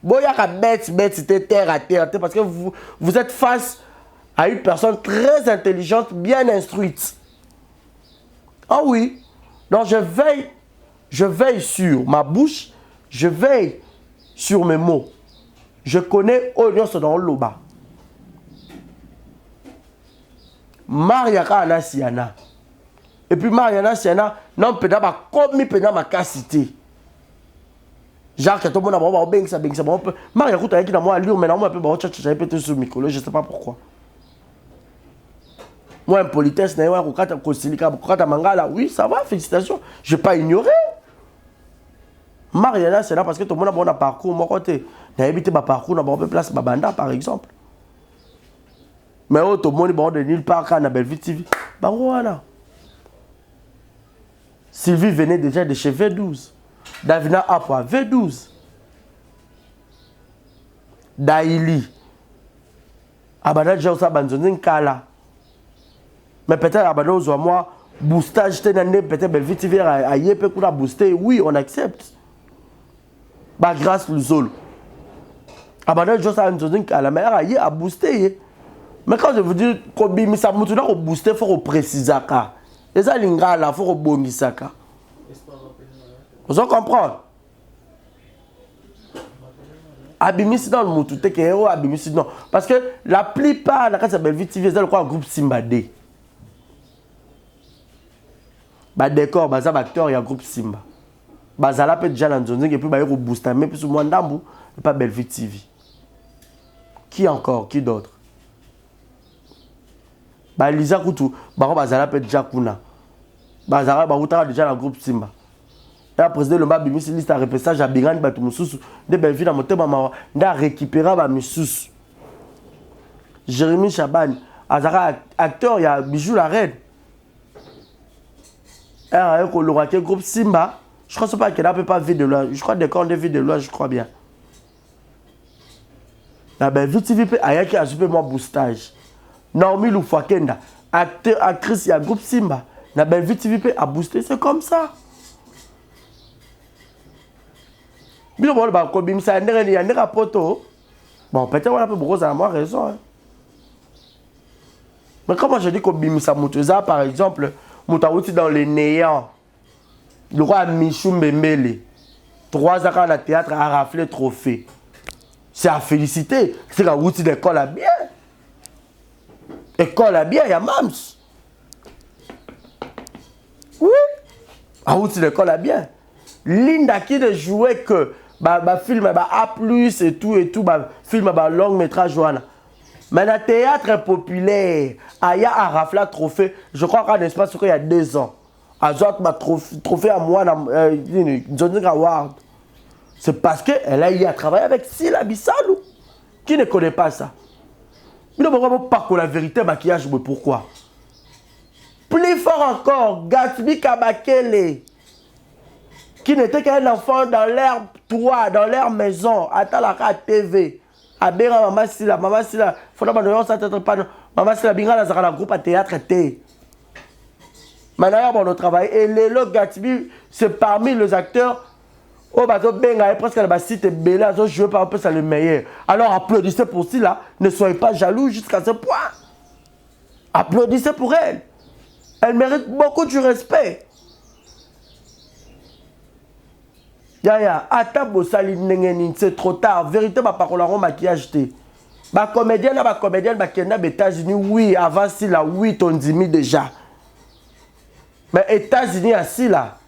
Il y a bête, terre à terre. Parce que vous êtes face à une personne très intelligente, bien instruite. Ah oui. Donc je veille sur ma bouche, je veille sur mes mots. Je connais Oignon dans l'Oba. Mariaka Anasiana. Et puis Mariana Siana, non, peut-être pas comme peut-être ma cassité. Jacques, tout le monde a bon, ben ça. Maria Kouta qui n'a moi à lire, mais non, moi, j'avais peut-être sur le micro, je ne sais pas pourquoi. Moi, un politesse, oui, ça va, félicitations. Je n'ai pas ignoré. Mariana, c'est là parce que tout le monde a bon parcours. Moi, côté, n'a évité ma parcours, n'a pas place Babanda, par exemple. Mais tout le monde est bon de nulle part quand on a belle vie TV. Bah, voilà. Sylvie venait déjà de chez V12. Davina Apua, V12. Daili. Abana Djausa Banzonin Kala. Mais peut-être Abana Ozoa, moi, boostage, peut-être belle vie TV à Yépe pour la booster. Oui, on accepte. Bah, grâce au Zolo. Abana Djausa Banzonin Kala, mais elle a boosté. Mais quand je vous dis que ça m'a boosté, il faut préciser. Et ça, il faut rebondir. Vous comprenez? Abimisi dans le moutou, t'es héros, Abimisi non. Parce que la plupart, la case belle TV, c'est le groupe Simbadé. Bah d'accord, bah ça acteur, il y a groupe Simba. Bah ça là peut déjà dans zone et puis bah il faut booster mais plus ou moins d'ambou, pas belle TV. Qui encore? Qui d'autre? Bah Lisa Koutou, bah ça là peut déjà kuna. Bah ça bah outra déjà dans le groupe Simba. Et après le m'a bimisi liste à repêchage à Biran batu mususu de belle vie dans mon thème mama nda récupérer ba mususu. Jérémy Chaban, Azara acteur, il y a Bijou la reine. Et avec le groupe Simba, je crois pas qu'elle a pas vu de loi, je crois d'accord de vie de loi, je crois bien. La belle vie TV a qui a super moi boostage. Naomi Loufakenda, acteur actrice il y a groupe Simba. La belle vie TV a boosté, c'est comme ça. Bon, peut-être on a peu beaucoup à moi raison. Hein. Mais comment je dis que Bimisa Moutouza, par exemple, Moutaouti dans les néants, le roi Michou Mbembele, 3 ans à théâtre a raflé trophée. C'est à féliciter. C'est qu'à Outi d'école à bien. École à bien, il y a Mams. Oui. À Outi d'école à bien. Linda qui de jouer que film A+, et tout, film long métrage Joanna. Mais le théâtre populaire, Aya a raflé trophée, je crois qu'en espace il y a 2 ans. Azot m'a trophée à moi dans Johnny Award. C'est parce qu'elle a eu à travailler avec Sila Bissalou. Qui ne connaît pas ça? Il ne peut pas que la vérité maquillage, mais pourquoi? Plus fort encore, Gatsby Kabakele. Qui n'était qu'un enfant dans leur toit, dans leur maison, à la TV, à Béra, maman Sila, faut pas Maman c'est la binga dans un groupe à théâtre T. Maintenant on travaille et Lelo Gatsby c'est parmi les acteurs au bateau benga presque la site belé à jouer par un peu ça le meilleur. Alors applaudissez pour cela, ne soyez pas jaloux jusqu'à ce point. Applaudissez pour elle. Elle mérite beaucoup de respect. Yaya, atabo sali nengeni, c'est trop tard. Vérité, ma parole en maquillage. Ma comédienne, ma kenda, États-Unis, oui, avant si là, oui, ton dimi déjà. Mais États-Unis, assis là.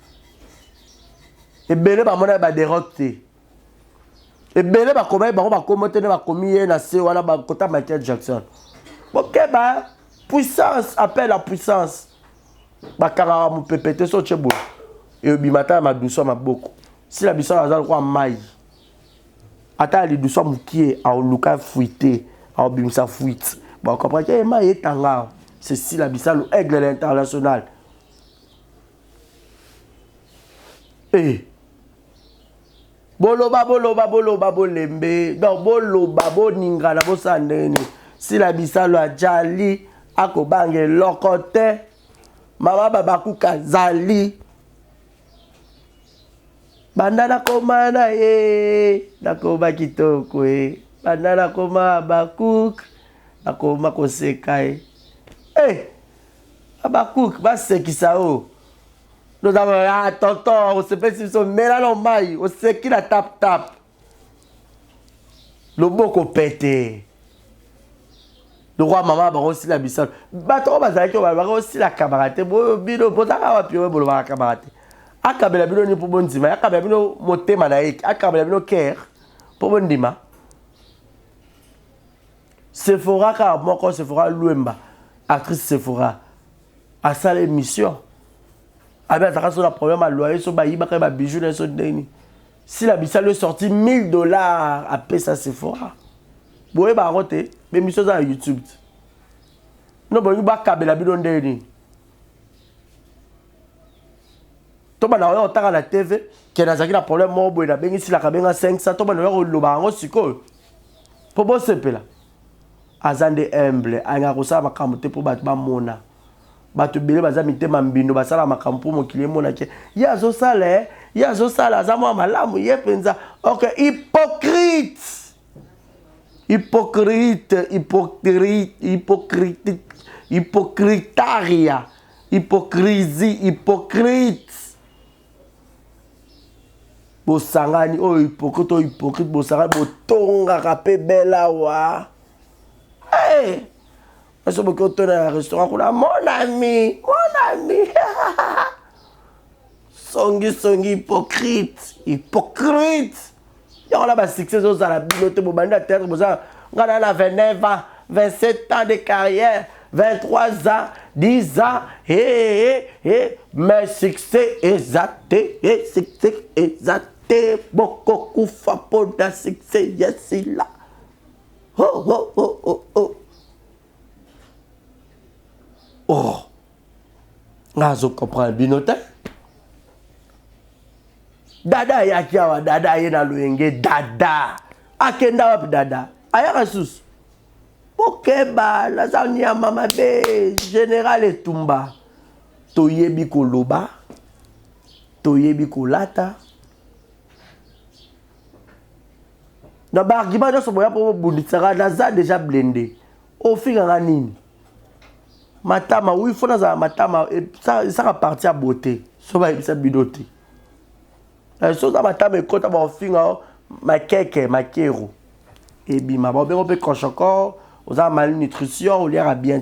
Et belé, ma monnaie, ma déroté. Et belé, ma comédie, ma commoté, ma commis, na se, wala, ma kota, Michael Jackson. Ok, bah, puissance, appelle la puissance. Ma carara, mon pépété, so tchebo. Et au bimata, ma douceur, ma beaucoup. Si la bison a quoi maille. Attends, les douceurs moukier, à luka fuité, à bimsa fuite. Bon, on comprend que maille est tanga. C'est si la bison aigle l'international. Eh. Boloba, bolembe. Donc, boloba, boninga, la bosandeni. Si la bison a jali, à kobange lokote. Mama babakuka zali. Bandana koma na ye, nakoma kitoko e. Bandana koma Abakouk, nakoma koseka e. Eh, Abakouk, basekisa o. Nous avons tonton, on se fait si son mélange maille, on sait qui la tape. Le beau qu'on pète. Le roi maman va aussi la bissole. Bateau bazaki on va aussi la camarade. Bon bino, bon ça va pieux bon la camarade. Akabela bino ni pour bon dima, akabela bino motema na ek, akabela bino cœur pour bon dima. Sephora car moko Sephora Luemba, actrice Sephora a sa émission. Avec ça sur la problème à loyer sur baïba quand ba bijou dans son deni. Si la bissa lui sorti $1000 à payer sa Sephora. Boye ba roté, mais émission sur YouTube. Non bon ba kabela bino deni. Toba na on tanga la TV qui na zaki la problème mo boye na bengi si la kabenga 500 toba na yo loba ngo siko. Po bo sepela. Azande humble anga ko sa makambo te po ba mona. Bato bele baza mitema mbindo basala makambo po mokili mona ke. Ya zo sala za mo malamu ye penza. OK, hypocritaria. Hypocrite. Bosangani o hypocrite bosangani botonga kapé bela wa. Eh. Est-ce que tu as un restaurant qu'on a mon ami. Songi hypocrite. Il y a là succès aux la bibliothèque pour bande terre pour ça. On a 29 ans, 27 ans de carrière, 23 ans, 10 ans. Mais succès exact, beaucoup koufa pour da succès yes là. Oh, ngazo comprendre binote. Dada yakiawa dada yena luenge dada. Akenda wapi dada? Ayaka sus. Pokeba la zania mama be général Etumba. Toyebi koloba. Toyebi kolata. Na bargiba do soboya po bunditsaka naza déjà blendé. Ofinga nini? Matama, oui, il faut dans matama, ça va partir à beauté. Ça va être bidoté. Ça va matama, quand on va finir, ma keke, ma kero. Et bien, ma bonne, on peut crocher encore, on a malnutrition, on l'ira bien.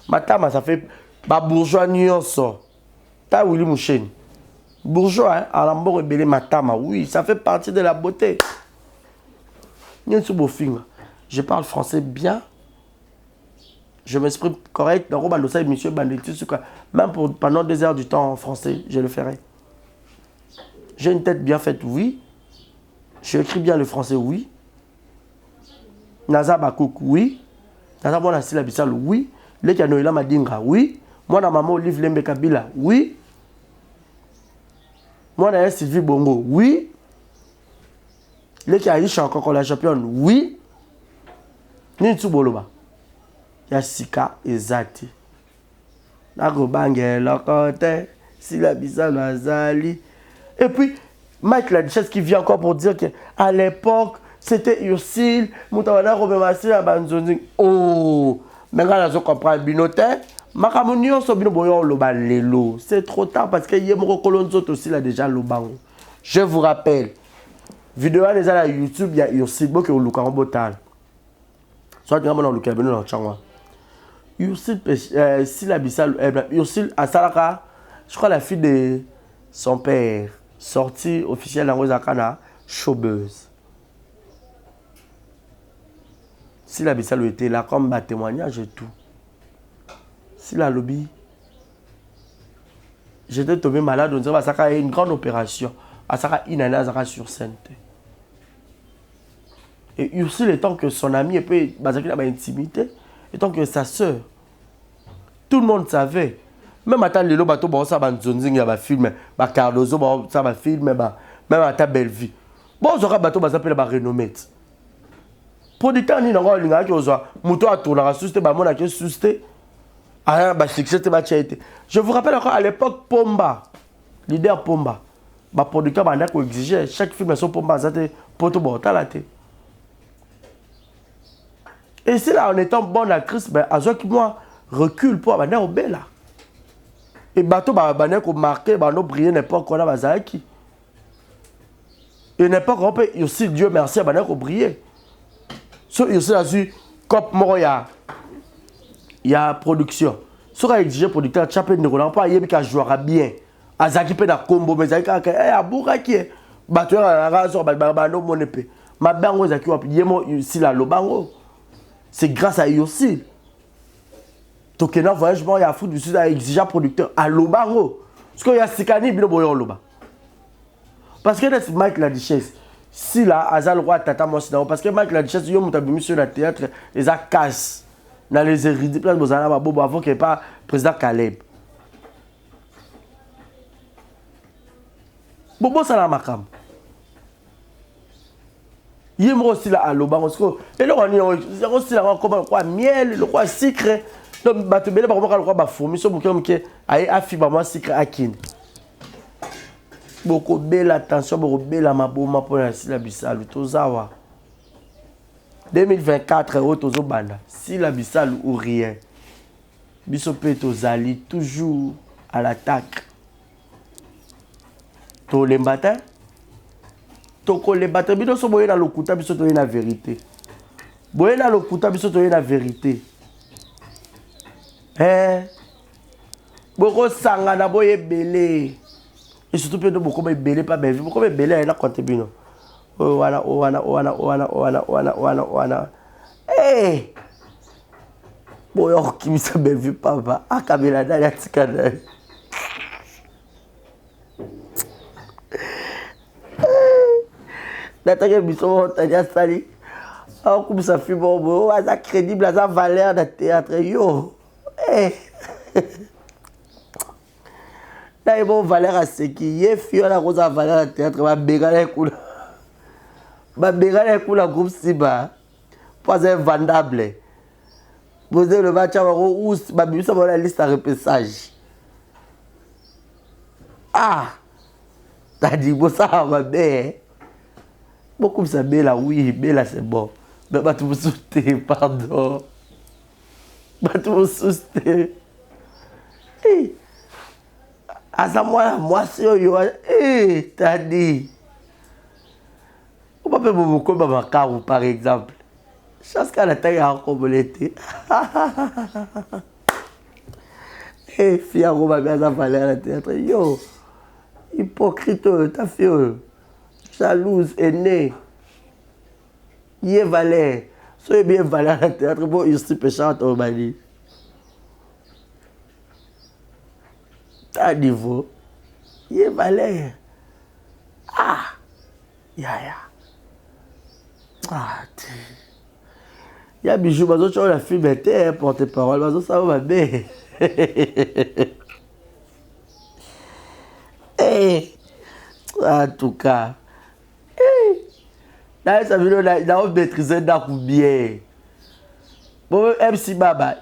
Matama, ça fait, bah, bourgeois, nuance. T'as Willy Mouchen. Bourgeois, hein, à l'ambo rebelle matama, oui, ça fait partie de la beauté. Je parle français bien. Je m'exprime correct. Même pendant 2 heures du temps en français, je le ferai. J'ai une tête bien faite, oui. Je écris bien le français, oui. Naza Bakouk, oui. Naza Bona Sila Bissal, oui. Le Kanoïla Madinga, oui. Moi, na maman Olive Lembe Kabila, oui. Moi, na Sylvie Bongo, oui. Le Kaïcha encore la championne, oui. Ni Tsuboloba. ya sika ezati nakobangela kote si la bisalo azali. Et puis Mike Ladichesse qui vient encore pour dire qu'à l'époque c'était Ursule Moutawana Robemassi à Banzoni. Oh, mais quand on comprend binote makamunio so bino boyo loba lelo, c'est trop tard parce que Yemoko Kolonzo aussi là déjà lobango. Je vous rappelle vidéo déjà là YouTube il y a Ursule boke au luka botal. Soit tu as mon luka bino na changwa. Ursule si la bisalo Ursule à Salaka, je crois la fille de son père, sortie officielle dans Rosakana, chaubeuse. Si la Bissalo était là comme témoignage et tout. Si la lobby, j'étais tombé malade, on dirait que ça a une grande opération. Ça a une année sur scène. Et Ursule étant que son ami, et puis il a intimité, étant que sa soeur, tout le monde savait. Même à Lelo bateau bon ça banzonzing ya ba film ba Cardozo bon ça ba film même à ta belle vie. Bon ça bateau ba s'appelle ba renommé. Producteur ni nango linga ki ozwa muto atona susté ba mona ke susté. Ah ba succès ba chaité. Je vous rappelle encore à l'époque Pomba, leader Pomba. Ba producteur ba ndako exigeait chaque film son Pomba ça te poto bon talaté. Et c'est là en étant bonne actrice ben azo qui moi recule pour ba na obela. Et bateau ba ko marqué ba no briller n'importe quoi là bazaki. Et n'importe quoi peut aussi Dieu merci ba ko briller. So aussi a su cop moko ya production. So ka exiger producteur chapé ne roland pas yebi ka jouera bien. Azaki pe na combo mais azaki ka abuka ki bateau na razo ba no monepe. Ma bango zaki wa yemo si la lobango. C'est grâce à Yossi. Tokena voyage bon ya foot du sud a exigeant producteur à Lobango. Parce que y a Sikani bino boyo loba. Parce que c'est Mike Ladichesse. Si là azal roi tata moi sinon parce que Mike Ladichesse yo mutabimi sur le théâtre les a casse dans les hérédits place bozana ba bobo avant qu'il pas président Caleb. Bobo ça la makam. Yemo aussi là à Lobango parce que et là on est aussi là comme quoi miel le quoi sucre. Donc, bateau belé par rapport à la fourmi, so beaucoup qui aïe affiba moi secret akin. Beaucoup belle attention, beaucoup belle à ma bombe pour la Sila Bissalo tozawa. 2024 tozo banda. Sila Bissalo ou rien. Biso pe tozali toujours à l'attaque. To le matin. To le matin biso so boye na lokuta biso to na vérité. Boye na lokuta biso to na vérité. Beaucoup sanga na boye belé et surtout peu de beaucoup belé pas belle beaucoup belé là compte bino wana boyo qui me sa belle vue papa akabela dali atikana nataka biso tanya sali au comme ça fait bon ça crédible ça valeur de théâtre yo. Là, il faut valeur à ce qui est fier la rose à valeur à théâtre, va bégaler cool. Va bégaler cool la groupe Siba. Pas un vendable. Vous avez le match à où ma bibi ça va la liste à repêchage. Ah! T'as dit, bon, ça va bien. Bon, comme ça, Bella, oui, Bella, c'est bon. Mais bah, tu me soutais, pardon. Bah, tu me soutais. Hey, asa moi c'est yo t'as dit on va faire beaucoup de macarons par exemple chaque cas la taille a combolé et fier on va bien ça valeur la théâtre yo hypocrite ta fille jalouse aînée y est valeur soyez bien valeur la théâtre bon il se péchant au mali. À niveau, il est valeur. Ah, ya. Ah, il y a bijou, mais tu as la fille bête, porte-parole, mais ça va bien. En tout cas, là, ça veut dire qu'il a maîtrisé d'un coup bien. Bon, MC Baba.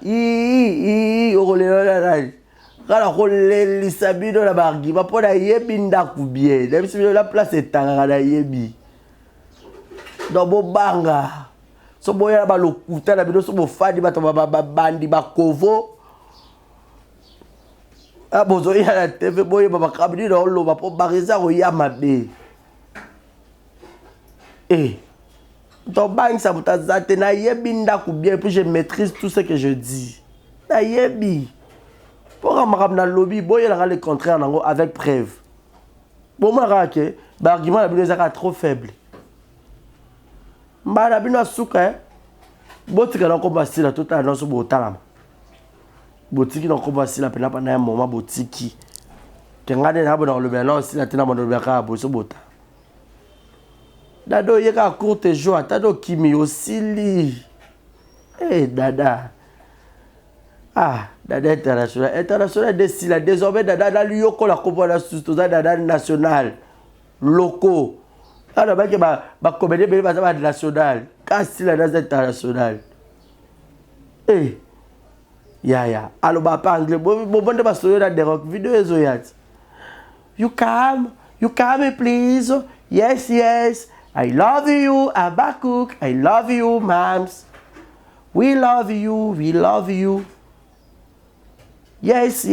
Quand on les sabines la bargui, va pas la yebi ndaku bien. Même si la place est tanga la yebi. Dans bo banga. So boya ba lokuta la bido so bo fadi ba bandi ba kovo. Ah bozo ya la TV boya ba kabidi do lo ba po bariza ro ya mabe. Eh. Ton bang ça vous t'a na yebi ndaku bien puis je maîtrise tout ce que je dis. Na yebi. Pour que dans le lobby, il y a le contraire avec preuve. Bon, moi, l'argument est trop faible. Je suis un souka. Je suis un combat si la toute annonce au talama. Botiki dans combat si la peine pendant un moment botiki. Tu regardes dans le ballon si la tena dans le ballon bosso bota. Dado yeka courte joie, tado kimi aussi li. Eh dada. Ah, Dada international. International désormais Dada dans l'Yoko la coopération Dada national. Locaux. Ah, là-bas, il y a des comédiens national. Quand c'est la Dada international. Eh. Ya. Alors, pas anglais. Bon, de ma story dans des rock vidéos. You come, please. Yes. I love you, Abakouk. I love you, Mams. We love you. Yes.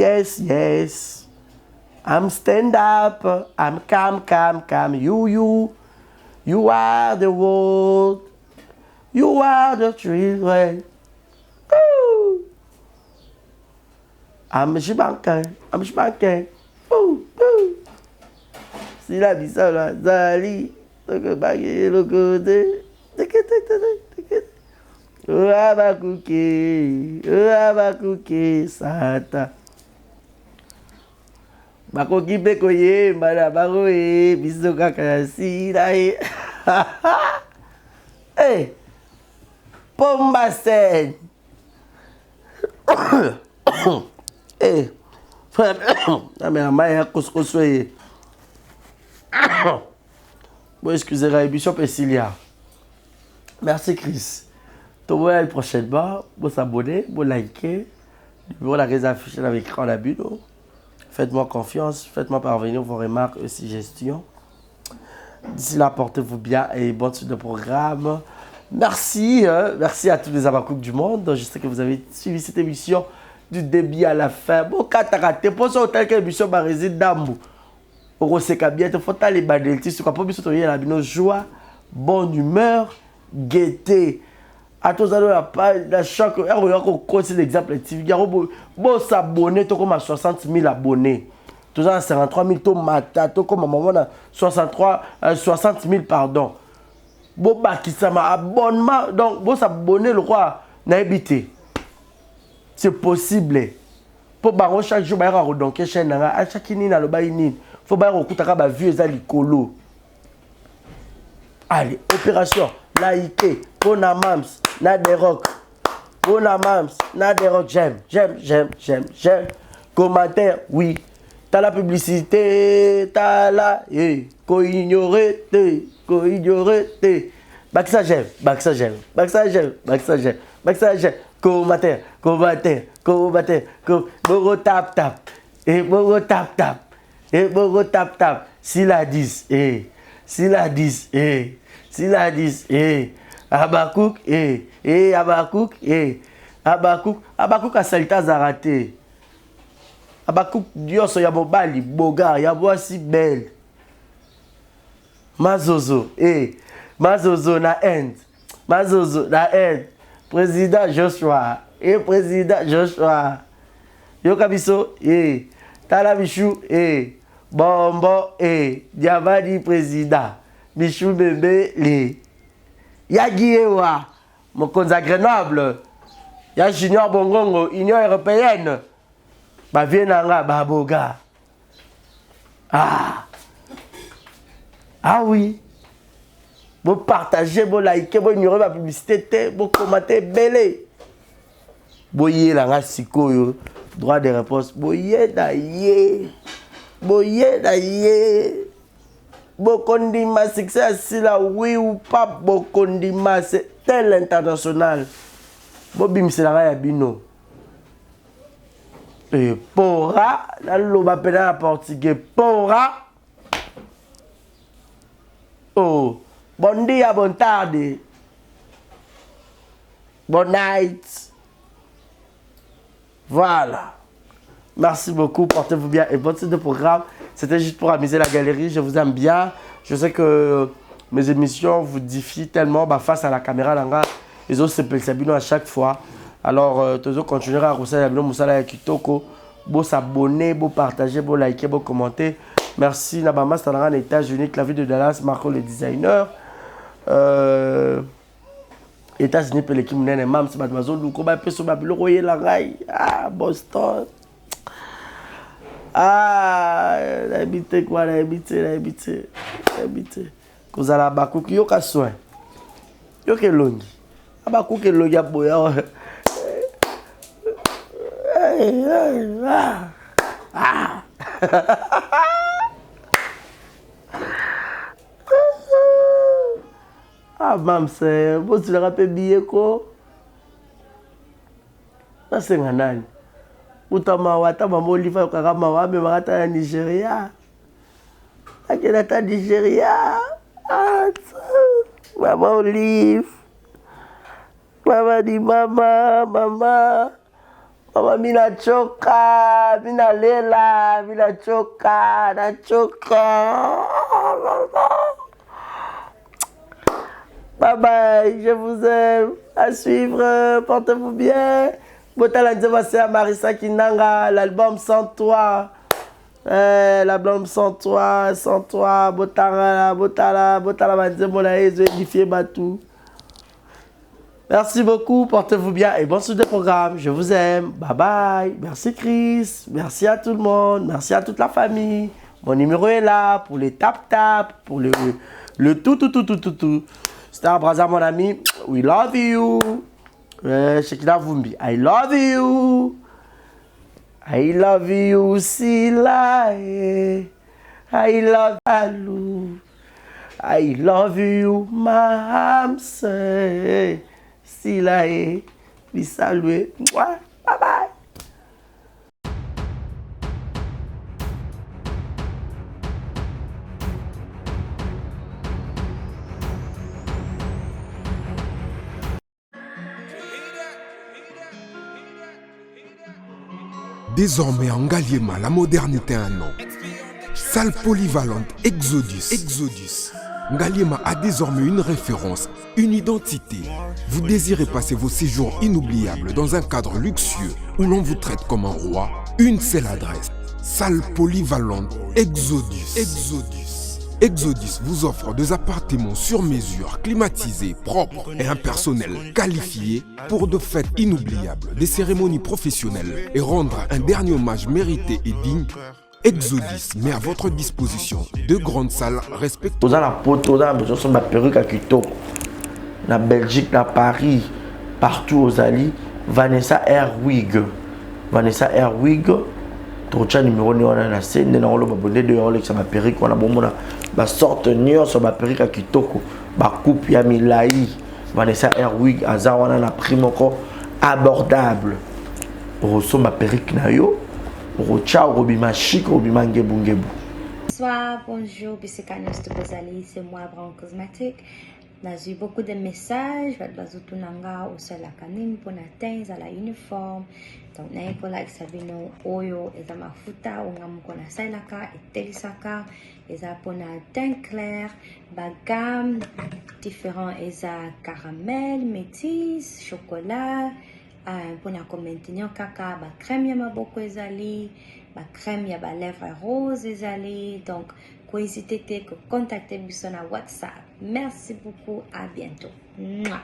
I'm stand up. I'm calm. You are the world. You are the children. Ooh. I'm Shibankin. Ooh. Si la vie ça là, Zali. Le côté. Abakuke, Sata. Bakoki Bekoye, Madabaroe, Bisoka Kasi, Dae. Hey, Pombasen. Hey, mais la maille a couscoussé. Bon, excusez-moi, Bishop Essilia. Merci, Chris. Donc, voilà, prochainement, vous s'abonner, vous liker, vous la afficher avec l'écran la bulle. Faites-moi confiance, faites-moi parvenir vos remarques et suggestions. D'ici là, portez-vous bien et bonne suite de programme. Merci à tous les Abakouk du monde. Je sais que vous avez suivi cette émission du début à la fin. Bon, katarakate, pour ça, autant que l'émission Barési Dambou. Au bien, il faut aller badelti, ce qu'on peut bien la joie, bonne humeur, gaieté. À tous la chaque c'est l'exemple il y a bon s'abonner to comme à 60 000 abonnés. Tous à 53 000 to mata to comme maman a 60 000 pardon. Bon bah qui ça m'a abonnement donc bon s'abonner le roi n'a habité. C'est possible. Pour baron chaque jour ba donc chaîne à chaque ni na le baini. Faut ba rekutaka ba vieux za likolo. Allez, opération laïque, pour na mams, na des rock. Pour na mams, na des rock, j'aime. Commentaire, oui. T'as la publicité, t'as la, ko ignorer, Bac ça j'aime. Commentaire, Bogo tap. Et Bogo tap. Si la 10, Abakouk, Abakouk a salita zarate. Abakouk dioso ya mobali, boga, ya voici belle. Mazozo na end. Président Joshua, Yokabiso, Talabichou, Bombo, Diabadi président. Michou Bébé, Yagiewa, Mokonza Grenoble, Ya Junior Bongongo, Union Européenne, Vienanga, Baboga. Ah oui. Vous partagez, vous likez, vous ignorez ma publicité, vous commentez, belé. Vous y la sikoyo, droit de réponse, vous y d'ailleurs. Bokondima, succès, si là, oui ou pas, Bokondima, c'est tel international. Bobim c'est la bino. Et pora, la loba pena portugais pora. Oh, bon dia, bon tarde. Bon night. Voilà. Merci beaucoup, portez-vous bien et bon titre de programme. C'était juste pour amuser la galerie, je vous aime bien. Je sais que mes émissions vous défient tellement face à la caméra. Les autres se pèlent à chaque fois. Alors, toujours continuer à reçoit la vidéo Moussala Kitoko. Beau s'abonner, beau partager, beau liker, beau commenter. Merci Nabama Stanara, États-Unis, la ville de Dallas, Marco le designer. États-Unis, Peleki Mounene, Mam, c'est mademoiselle Louko, Peso Babilo, Royer la Rai, Boston. L'habité quoi, l'habité. Kozala Bakou, qui yoka soin. Yoke longi. Abakou ke longi aboya. Mam, c'est bon, tu le rappelles bien quoi? Ça c'est un an. Utamawa, maman Oliva, Karamawa, mais Marata Nigeria. Akenata Nigeria. Maman Olive. Maman dit maman. Mama mina choka, mina lela, mina choka, na choka. Bye bye, je vous aime. À suivre, portez-vous bien. Botala Nzema à Marissa Kinanga, l'album Sans toi. L'album Sans toi, Botala Nzema la édifié Batou. Merci beaucoup, portez-vous bien et bon suite de programme. Je vous aime. Bye bye. Merci Chris. Merci à tout le monde. Merci à toute la famille. Mon numéro est là pour les tap-tap, pour le tout. Star Braza, mon ami. We love you. Shekina Vumbi. I love you. I love you, Sila. I love you. I love you, Mamse. Sila et lui saluer. Bye bye. Désormais en Ngaliema, la modernité a un nom. Salle polyvalente Exodus. Ngaliema a désormais une référence, une identité. Vous désirez passer vos séjours inoubliables dans un cadre luxueux où l'on vous traite comme un roi? Une seule adresse. Salle polyvalente Exodus. Exodus vous offre des appartements sur mesure, climatisés, propres et un personnel qualifié pour de fêtes inoubliables, des cérémonies professionnelles et rendre un dernier hommage mérité et digne. Exodus met à votre disposition deux grandes salles respectueuses. Dans la poto, dans la perruque à Kitoko, na Belgique, na Paris, partout aux alliés, Vanessa Airwig. Trocha numéro on a na scène na rolo babonde de rolo ça ma perruque on a bon mona ba sorte nion sur ma perruque à Kitoko ba coupe ya milai Vanessa Airwig azawana na prix encore abordable pour so ma perruque na yo pour ciao robima chic robima ngebu. Bonsoir, bonjour, c'est Canos de Bozali, c'est moi Brown Cosmétique. J'ai eu beaucoup de messages, bazutunanga usala kanim pona tens à la uniforme. Donc na ikola exabino oyo eza mafuta ungamuko na sailaka etelisaka eza pona teint clair, bagam différents eza caramel, métis, chocolat. Pona ko maintenir kaka ba crème ya maboko ezali, ba crème ya ba lèvres rose ezali. Donc n'hésitez pas à contacter Bissona WhatsApp. Merci beaucoup, à bientôt. Mouah.